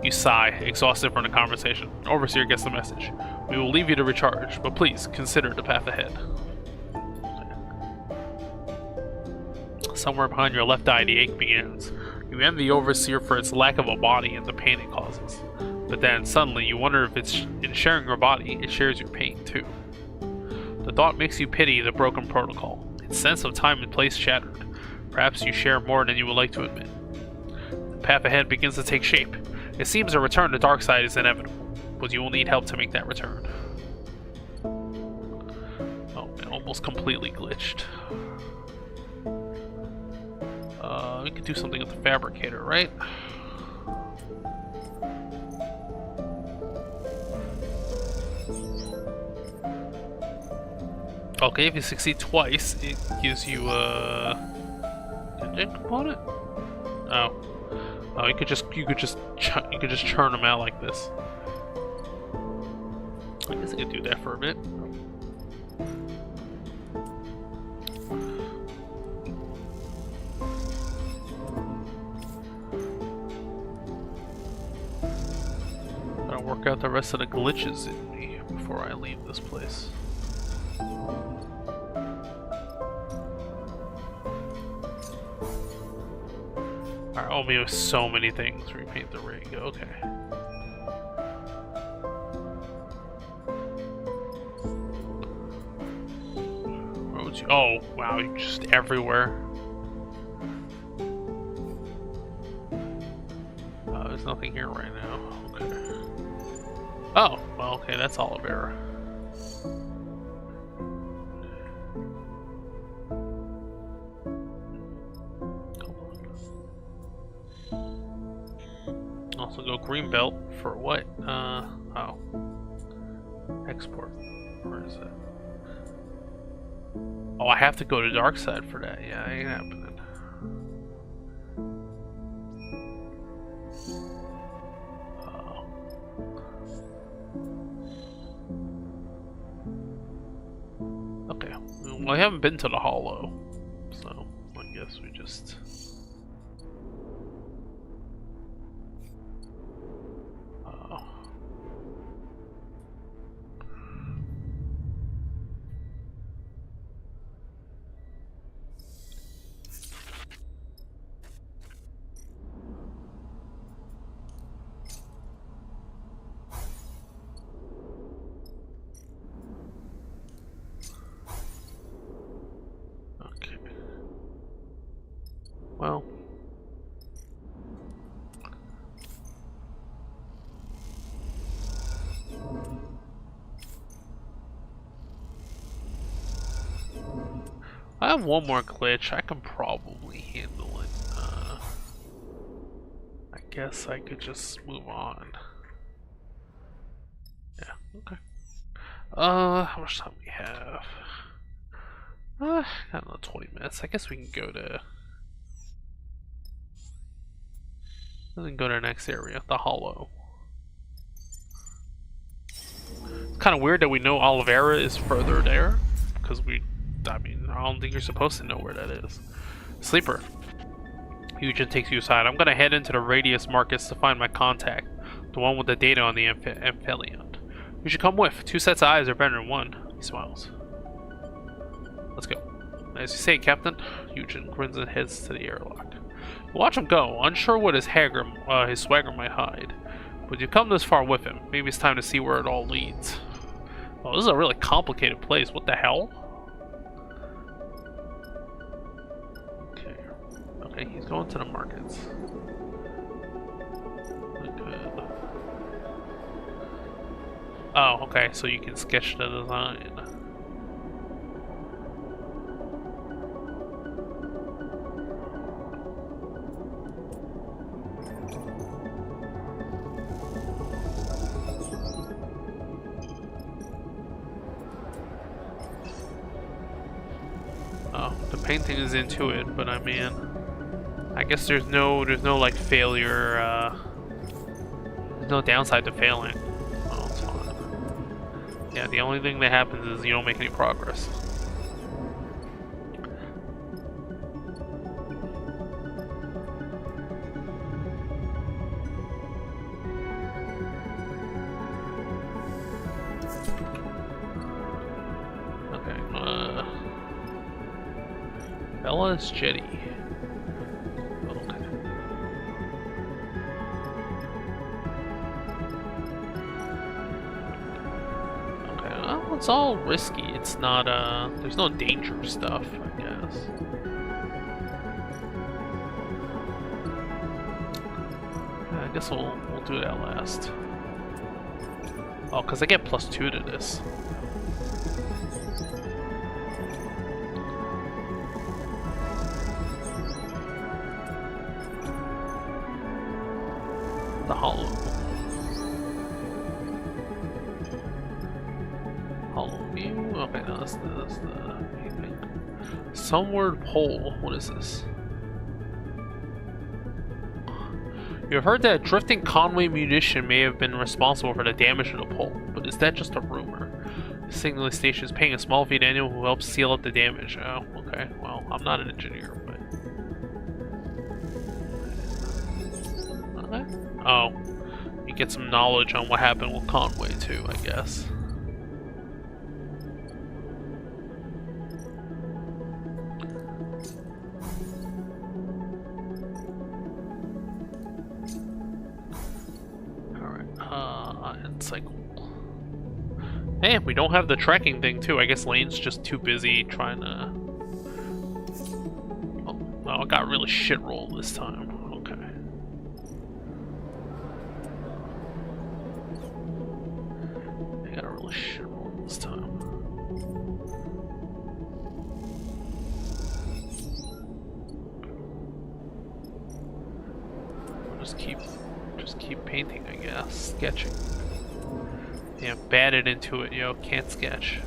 You sigh, exhausted from the conversation. Overseer gets the message. We will leave you to recharge, but please consider the path ahead. Somewhere behind your left eye, the ache begins. You envy Overseer for its lack of a body and the pain it causes. But then, suddenly, you wonder if it's in sharing your body, it shares your pain, too. The thought makes you pity the broken protocol. Its sense of time and place shattered. Perhaps you share more than you would like to admit. The path ahead begins to take shape. It seems a return to Darkseid is inevitable, but you will need help to make that return. Oh man, almost completely glitched. We could do something with the fabricator, right? Okay, if you succeed twice, it gives you a engine component? Oh. Oh, you could just churn them out like this. I guess I could do that for a bit. Gotta work out the rest of the glitches in me before I leave this place. Alright, oh, we have so many things. Repaint the rig. Okay. Roads. Oh, wow, you're just everywhere. There's nothing here right now. Okay. Oh, well, okay, that's olive error. Also go green belt for what? Oh. Export. Where is it? Oh, I have to go to dark side for that. Yeah, ain't happening. Okay. Well, I haven't been to the Hollow, so I guess we just... Well, I have one more glitch. I can probably handle it. I guess I could just move on. Yeah, okay. How much time we have? I don't know, 20 minutes. I guess we can go to... Then go to the next area, the Hollow. It's kind of weird that we know Oliveira is further there, because I mean, I don't think you're supposed to know where that is. Sleeper. Eugen takes you aside. I'm gonna head into the Radius Markets to find my contact, the one with the data on the Amphelion. You should come with. 2 sets of eyes are better than 1. He smiles. Let's go. As you say, Captain. Eugen grins and heads to the airlock. Watch him go, unsure what his swagger might hide. But you come this far with him. Maybe it's time to see where it all leads. Oh, this is a really complicated place. What the hell? Okay. Okay, he's going to the markets. Good. Oh, okay, so you can sketch the design. Painting is into it, but I mean, I guess there's no like failure. There's no downside to failing. Oh, it's fine. Yeah, the only thing that happens is you don't make any progress. Bella's Jetty. Okay. Okay, well, it's all risky. It's not, there's no danger stuff, I guess. Yeah, I guess we'll do that last. Oh, because I get +2 to this. The Hollow. Hollow view? Okay, no, that's the main thing. Sunward pole. What is this? You have heard that a drifting Conway munition may have been responsible for the damage to the pole, but is that just a rumor? The signaling station is paying a small fee to anyone who helps seal up the damage. Oh, okay. Well, I'm not an engineer, but... Okay. Oh. You get some knowledge on what happened with Conway, too, I guess. End cycle. Hey, we don't have the tracking thing too. I guess Lane's just too busy trying to... Oh, it got really shit rolled this time. Okay. I got a really shit roll this time. We'll just keep painting, I guess. Sketching. Yeah, batted into it, yo. Can't sketch.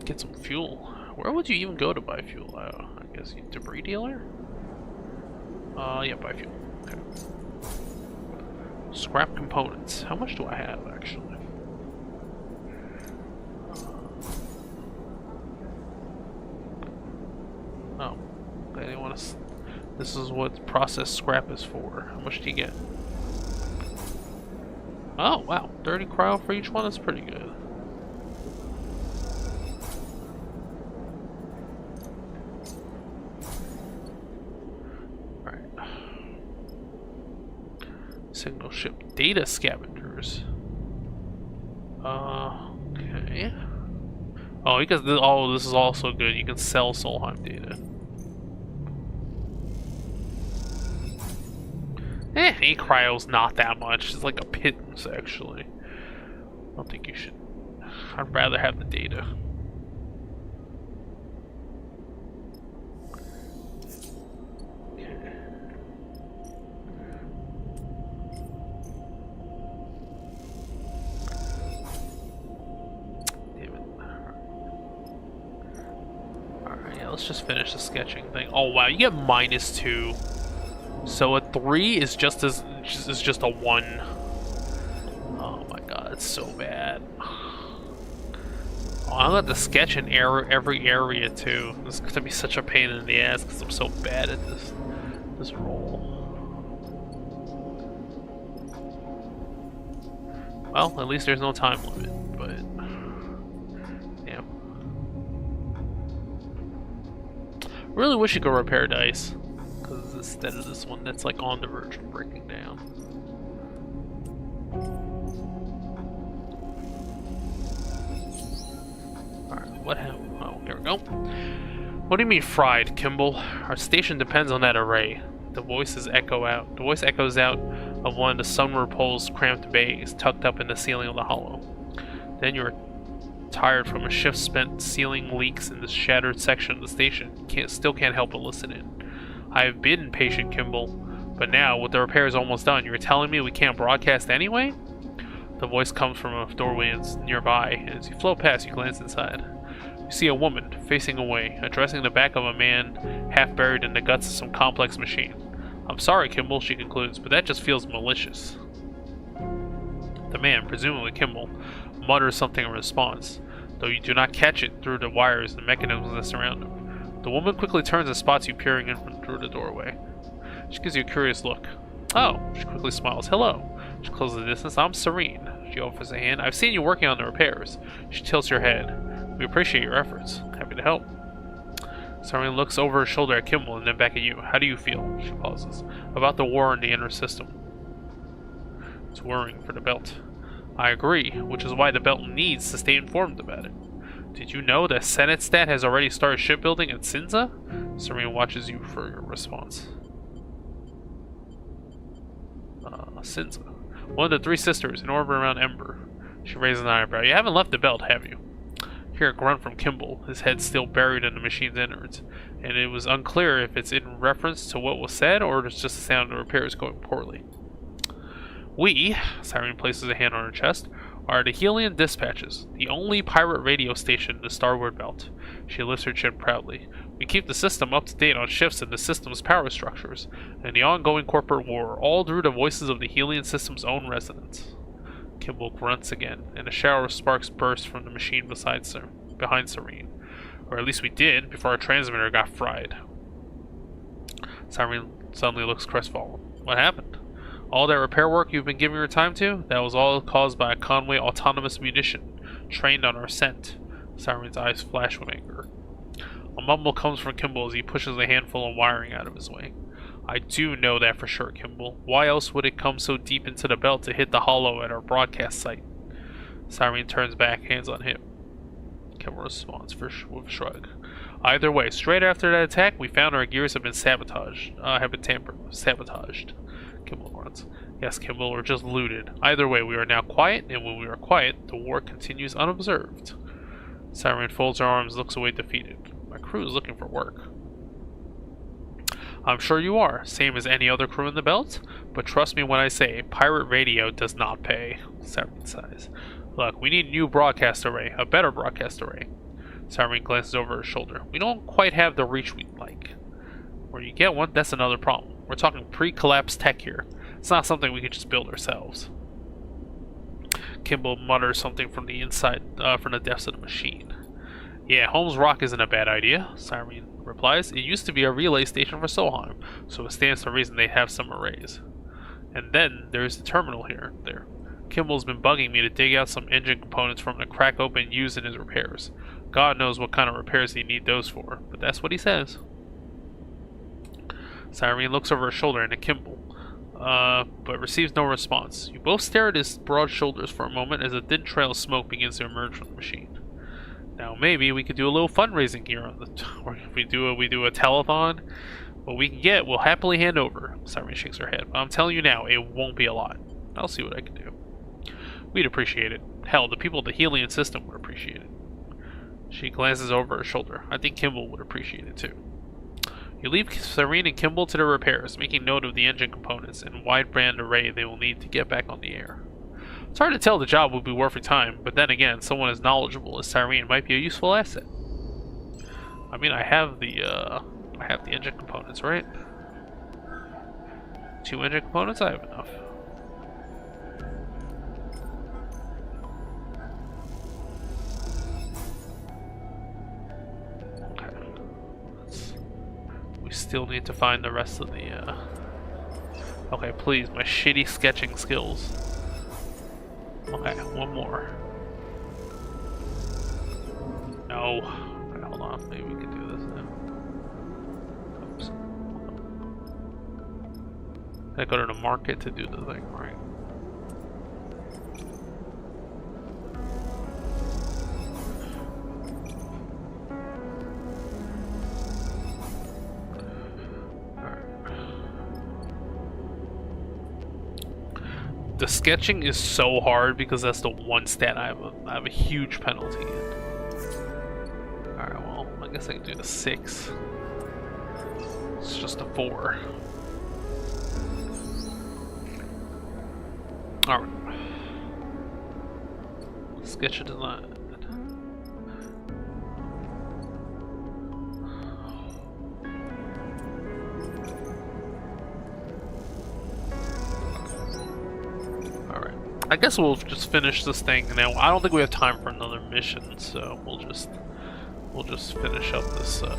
Get some fuel. Where would you even go to buy fuel? I guess you debris dealer? Yeah, buy fuel. Okay. Scrap components. How much do I have, actually? Oh, they want us. This is what processed scrap is for. How much do you get? Oh, wow. 30 cryo for each one? That's pretty good. Alright. Signal ship data scavengers. Okay. Oh, because this is also good. You can sell Solheim data. 8 cryo's not that much. It's like a pittance, actually. I don't think you should. I'd rather have the data. Damn it. Alright, yeah, let's just finish the sketching thing. Oh wow, you get -2. So a 3 is just a 1. Oh my god, it's so bad. Oh, I'm gonna have to sketch in every area too. This is gonna be such a pain in the ass because I'm so bad at this role. Well, at least there's no time limit, but yeah. Really wish you could repair dice. Instead of this one that's like on the verge of breaking down. Alright, what happened? Oh, here we go. What do you mean fried, Kimball? Our station depends on that array. The voice echoes out of one of the sunward pole's cramped bays, tucked up in the ceiling of the hollow. Then you're tired from a shift spent sealing leaks in the shattered section of the station. Still can't help but listen in. I have been patient, Kimball, but now, with the repairs almost done, you're telling me we can't broadcast anyway? The voice comes from a doorway nearby, and as you float past, you glance inside. You see a woman, facing away, addressing the back of a man half buried in the guts of some complex machine. I'm sorry, Kimball, she concludes, but that just feels malicious. The man, presumably Kimball, mutters something in response, though you do not catch it through the wires and mechanisms that surround him. The woman quickly turns and spots you peering in through the doorway. She gives you a curious look. Oh, she quickly smiles. Hello. She closes the distance. I'm Serene. She offers a hand. I've seen you working on the repairs. She tilts her head. We appreciate your efforts. Happy to help. Serene looks over her shoulder at Kimball and then back at you. How do you feel? She pauses. About the war in the inner system. It's worrying for the belt. I agree, which is why the belt needs to stay informed about it. Did you know that Senetstat has already started shipbuilding at Sinza? Serene watches you for your response. Sinza. One of the 3 sisters in orbit around Ember. She raises an eyebrow. You haven't left the belt, have you? You hear a grunt from Kimball, his head still buried in the machine's innards, and it was unclear if it's in reference to what was said or it's just the sound of repairs going poorly. We, Serene places a hand on her chest, are the Helian dispatches, the only pirate radio station in the starboard belt. She lifts her chin proudly. We keep the system up to date on shifts in the system's power structures, and the ongoing corporate war, all through the voices of the Helian system's own residents. Kimball grunts again, and a shower of sparks bursts from the machine behind Serene. Or at least we did, before our transmitter got fried. Serene suddenly looks crestfallen. What happened? All that repair work you've been giving her time to? That was all caused by a Conway autonomous munition, trained on our scent. Siren's eyes flash with anger. A mumble comes from Kimball as he pushes a handful of wiring out of his way. I do know that for sure, Kimball. Why else would it come so deep into the belt to hit the hollow at our broadcast site? Siren turns back, hands on hip. Kimball responds with a shrug. Either way, straight after that attack, we found our gears have been sabotaged. Sabotaged. Kimball grunts. Yes, Kimball, we're just looted. Either way, we are now quiet, and when we are quiet, the war continues unobserved. Siren folds her arms, looks away defeated. My crew is looking for work. I'm sure you are, same as any other crew in the belt, but trust me when I say, pirate radio does not pay. Siren sighs. Look, we need a new broadcast array, a better broadcast array. Siren glances over her shoulder. We don't quite have the reach we'd like. Where you get one, that's another problem. We're talking pre-collapse tech here. It's not something we could just build ourselves. Kimball mutters something from the inside, from the depths of the machine. Yeah, Holmes Rock isn't a bad idea, Siren replies. It used to be a relay station for Solheim, so it stands to reason they'd have some arrays. And then there's the terminal there. Kimball's been bugging me to dig out some engine components from the crack open used in his repairs. God knows what kind of repairs he'd need those for, but that's what he says. Siren looks over her shoulder into Kimball, but receives no response. You both stare at his broad shoulders for a moment as a thin trail of smoke begins to emerge from the machine. Now maybe we could do a little fundraising here on or if we do a telethon. What we can get, we'll happily hand over. Siren shakes her head. But I'm telling you now, it won't be a lot. I'll see what I can do. We'd appreciate it. Hell, the people of the Helian system would appreciate it. She glances over her shoulder. I think Kimball would appreciate it too. You leave Serene and Kimball to the repairs, making note of the engine components and wideband array they will need to get back on the air. It's hard to tell the job will be worth your time, but then again, someone as knowledgeable as Serene might be a useful asset. I mean, I have the engine components, right? 2 engine components? I have enough. We still need to find the rest of the, Okay, please, my shitty sketching skills. Okay, one more. No. Okay, hold on, maybe we can do this then. Oops. I go to the market to do the thing, right? The sketching is so hard because that's the one stat I have a huge penalty in. Alright, well, I guess I can do the 6. It's just a 4. Alright. Sketch a design. I guess we'll just finish this thing now. I don't think we have time for another mission, so we'll just finish up this. All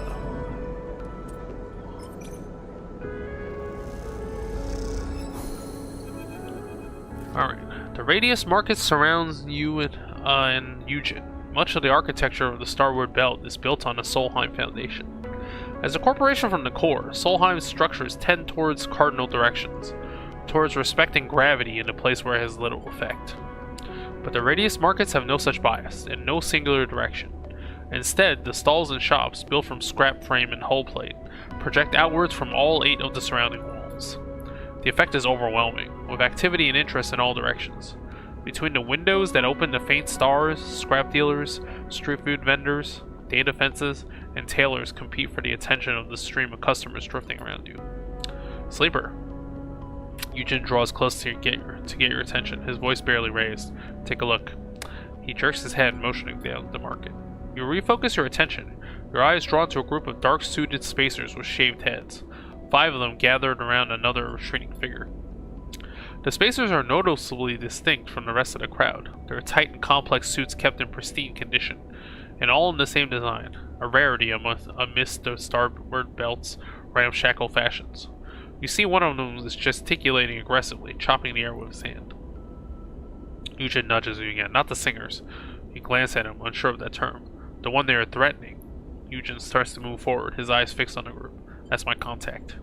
right. The radius market surrounds you in Eugen. Much of the architecture of the Starward Belt is built on the Solheim Foundation. As a corporation from the core, Solheim's structures tend towards cardinal directions. Towards respecting gravity in a place where it has little effect. But the radius markets have no such bias, in no singular direction. Instead, the stalls and shops, built from scrap frame and hull plate, project outwards from all 8 of the surrounding walls. The effect is overwhelming, with activity and interest in all directions. Between the windows that open to faint stars, scrap dealers, street food vendors, data fences, and tailors compete for the attention of the stream of customers drifting around you. Sleeper. Eugen draws close to get your attention, his voice barely raised. Take a look. He jerks his head, motioning down the market. You refocus your attention, your eyes drawn to a group of dark-suited spacers with shaved heads. 5 of them gathered around another retreating figure. The spacers are noticeably distinct from the rest of the crowd. Their tight and complex suits kept in pristine condition, and all in the same design, a rarity amidst the starboard belt's ramshackle fashions. You see one of them is gesticulating aggressively, chopping the air with his hand. Eugen nudges you again. Not the singers. You glance at him, unsure of that term. The one they are threatening. Eugen starts to move forward, his eyes fixed on the group. That's my contact.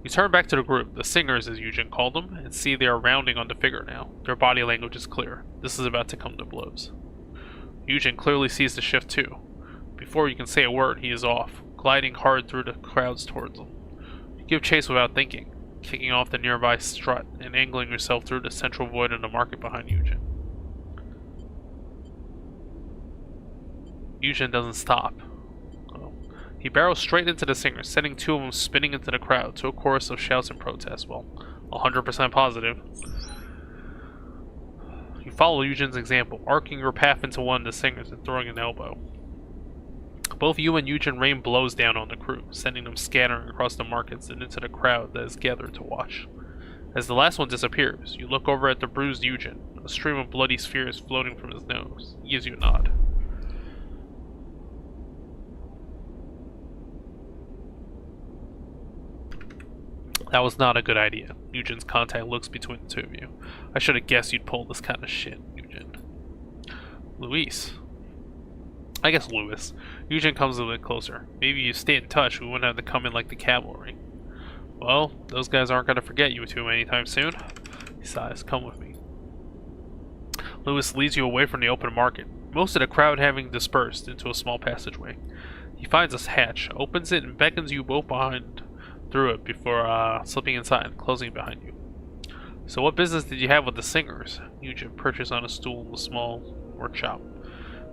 You turn back to the group, the singers as Eugen called them, and see they are rounding on the figure now. Their body language is clear. This is about to come to blows. Eugen clearly sees the shift too. Before you can say a word, he is off, gliding hard through the crowds towards them. You give chase without thinking, kicking off the nearby strut and angling yourself through the central void in the market behind Eugen. Eugen doesn't stop. He barrels straight into the singers, sending 2 of them spinning into the crowd to a chorus of shouts and protests. Well, 100% positive. You follow Eugen's example, arcing your path into one of the singers and throwing an elbow. Both you and Eugen rain blows down on the crew, sending them scattering across the markets and into the crowd that is gathered to watch. As the last one disappears, you look over at the bruised Eugen. A stream of bloody spheres floating from his nose. He gives you a nod. That was not a good idea. Eugen's contact looks between the 2 of you. I should have guessed you'd pull this kind of shit, Eugen. Luis. I guess Louis. Eugen comes a bit closer. Maybe you stay in touch, we wouldn't have to come in like the cavalry. Well, those guys aren't going to forget you 2 anytime soon. He sighs. Come with me. Louis leads you away from the open market, most of the crowd having dispersed into a small passageway. He finds a hatch, opens it, and beckons you both through it before slipping inside and closing behind you. So what business did you have with the singers? Eugen perches on a stool in the small workshop,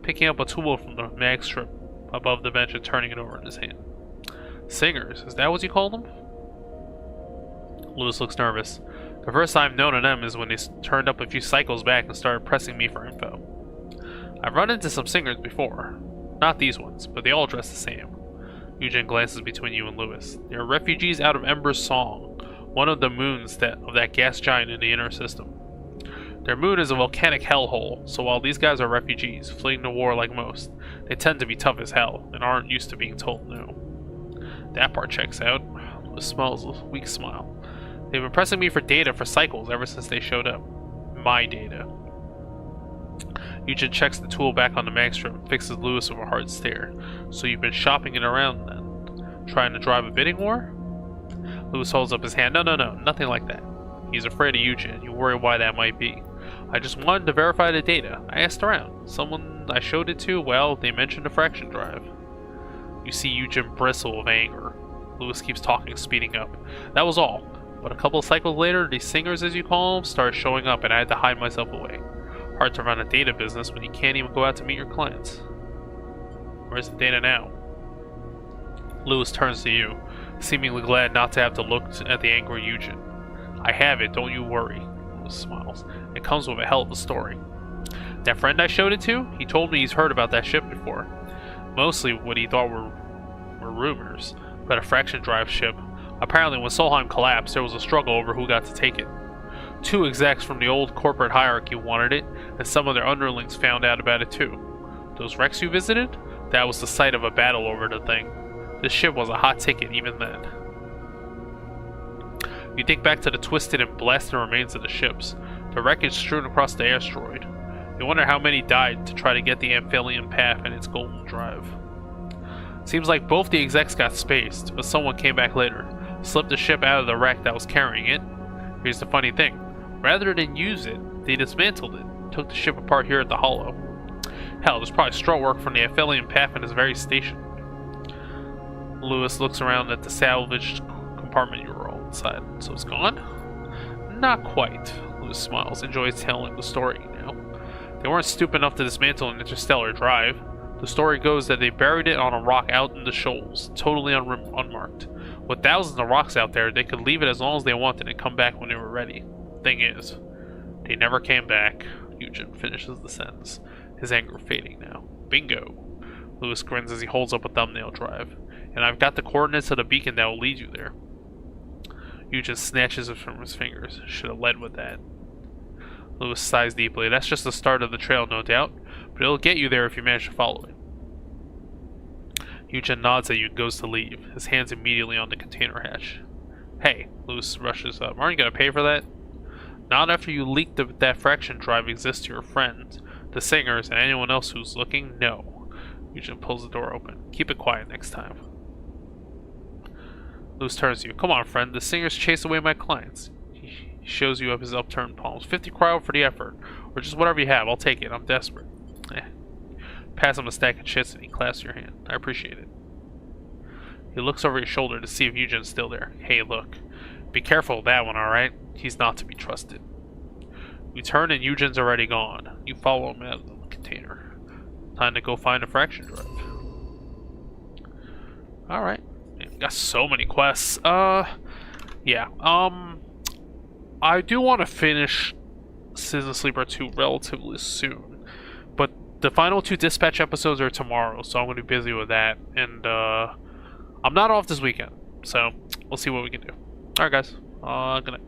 picking up a tool from the mag strip above the bench and turning it over in his hand. Singers? Is that what you call them? Louis looks nervous. The first I've known of them is when they turned up a few cycles back and started pressing me for info. I've run into some singers before. Not these ones, but they all dress the same. Eugen glances between you and Louis. They are refugees out of Ember's Song, one of the moons of that gas giant in the inner system. Their moon is a volcanic hellhole, so while these guys are refugees, fleeing the war like most, they tend to be tough as hell, and aren't used to being told no. That part checks out. Louis smiles a weak smile. They've been pressing me for data for cycles ever since they showed up. My data. Eugen checks the tool back on the mag strip and fixes Louis with a hard stare. So you've been shopping it around then? Trying to drive a bidding war? Louis holds up his hand. No, nothing like that. He's afraid of Eugen. You worry why that might be. I just wanted to verify the data. I asked around. Someone I showed it to, well, they mentioned a fraction drive. You see Eugen bristle with anger. Louis keeps talking, speeding up. That was all. But a couple of cycles later, these singers, as you call them, started showing up and I had to hide myself away. Hard to run a data business when you can't even go out to meet your clients. Where's the data now? Louis turns to you, seemingly glad not to have to look at the angry Eugen. I have it, don't you worry. Louis smiles. It comes with a hell of a story. That friend I showed it to, he told me he's heard about that ship before. Mostly what he thought were rumors about a fraction drive ship. Apparently when Solheim collapsed, there was a struggle over who got to take it. 2 execs from the old corporate hierarchy wanted it, and some of their underlings found out about it too. Those wrecks you visited? That was the site of a battle over the thing. This ship was a hot ticket even then. You think back to the twisted and blasted remains of the ships, the wreckage strewn across the asteroid. You wonder how many died to try to get the amphibian path and its golden drive. Seems like both the execs got spaced, but someone came back later, slipped the ship out of the wreck that was carrying it. Here's the funny thing. Rather than use it, they dismantled it, took the ship apart here at the Hollow. Hell, there's probably straw work from the amphibian path in this very station. Louis looks around at the salvaged compartment you were all inside. So it's gone? Not quite. Louis smiles, enjoys telling the story now. They weren't stupid enough to dismantle an interstellar drive. The story goes that they buried it on a rock out in the shoals, totally unmarked. With thousands of rocks out there, they could leave it as long as they wanted and come back when they were ready. Thing is, they never came back. Eugen finishes the sentence, his anger fading now. Bingo! Lewis grins as he holds up a thumbnail drive. And I've got the coordinates of the beacon that will lead you there. Eugen snatches it from his fingers. Should have led with that. Lewis sighs deeply. That's just the start of the trail, no doubt, but it'll get you there if you manage to follow it. Eugen nods at you and goes to leave, his hands immediately on the container hatch. Hey, Lewis rushes up. Aren't you going to pay for that? Not after you leaked that fraction drive exists to your friends, the singers, and anyone else who's looking. No. Eugen pulls the door open. Keep it quiet next time. Lewis turns to you. Come on, friend. The singers chase away my clients. He shows you up his upturned palms. 50 cryo for the effort. Or just whatever you have. I'll take it. I'm desperate. Pass him a stack of chips and he clasps your hand. I appreciate it. He looks over his shoulder to see if Eugen's still there. Hey, look. Be careful of that one, alright? He's not to be trusted. We turn and Eugen's already gone. You follow him out of the container. Time to go find a fraction drive. Alright. We got so many quests. Yeah. I do want to finish Citizen Sleeper 2 relatively soon. But the final 2 dispatch episodes are tomorrow, so I'm going to be busy with that. And, I'm not off this weekend, so we'll see what we can do. Alright, guys. Good night.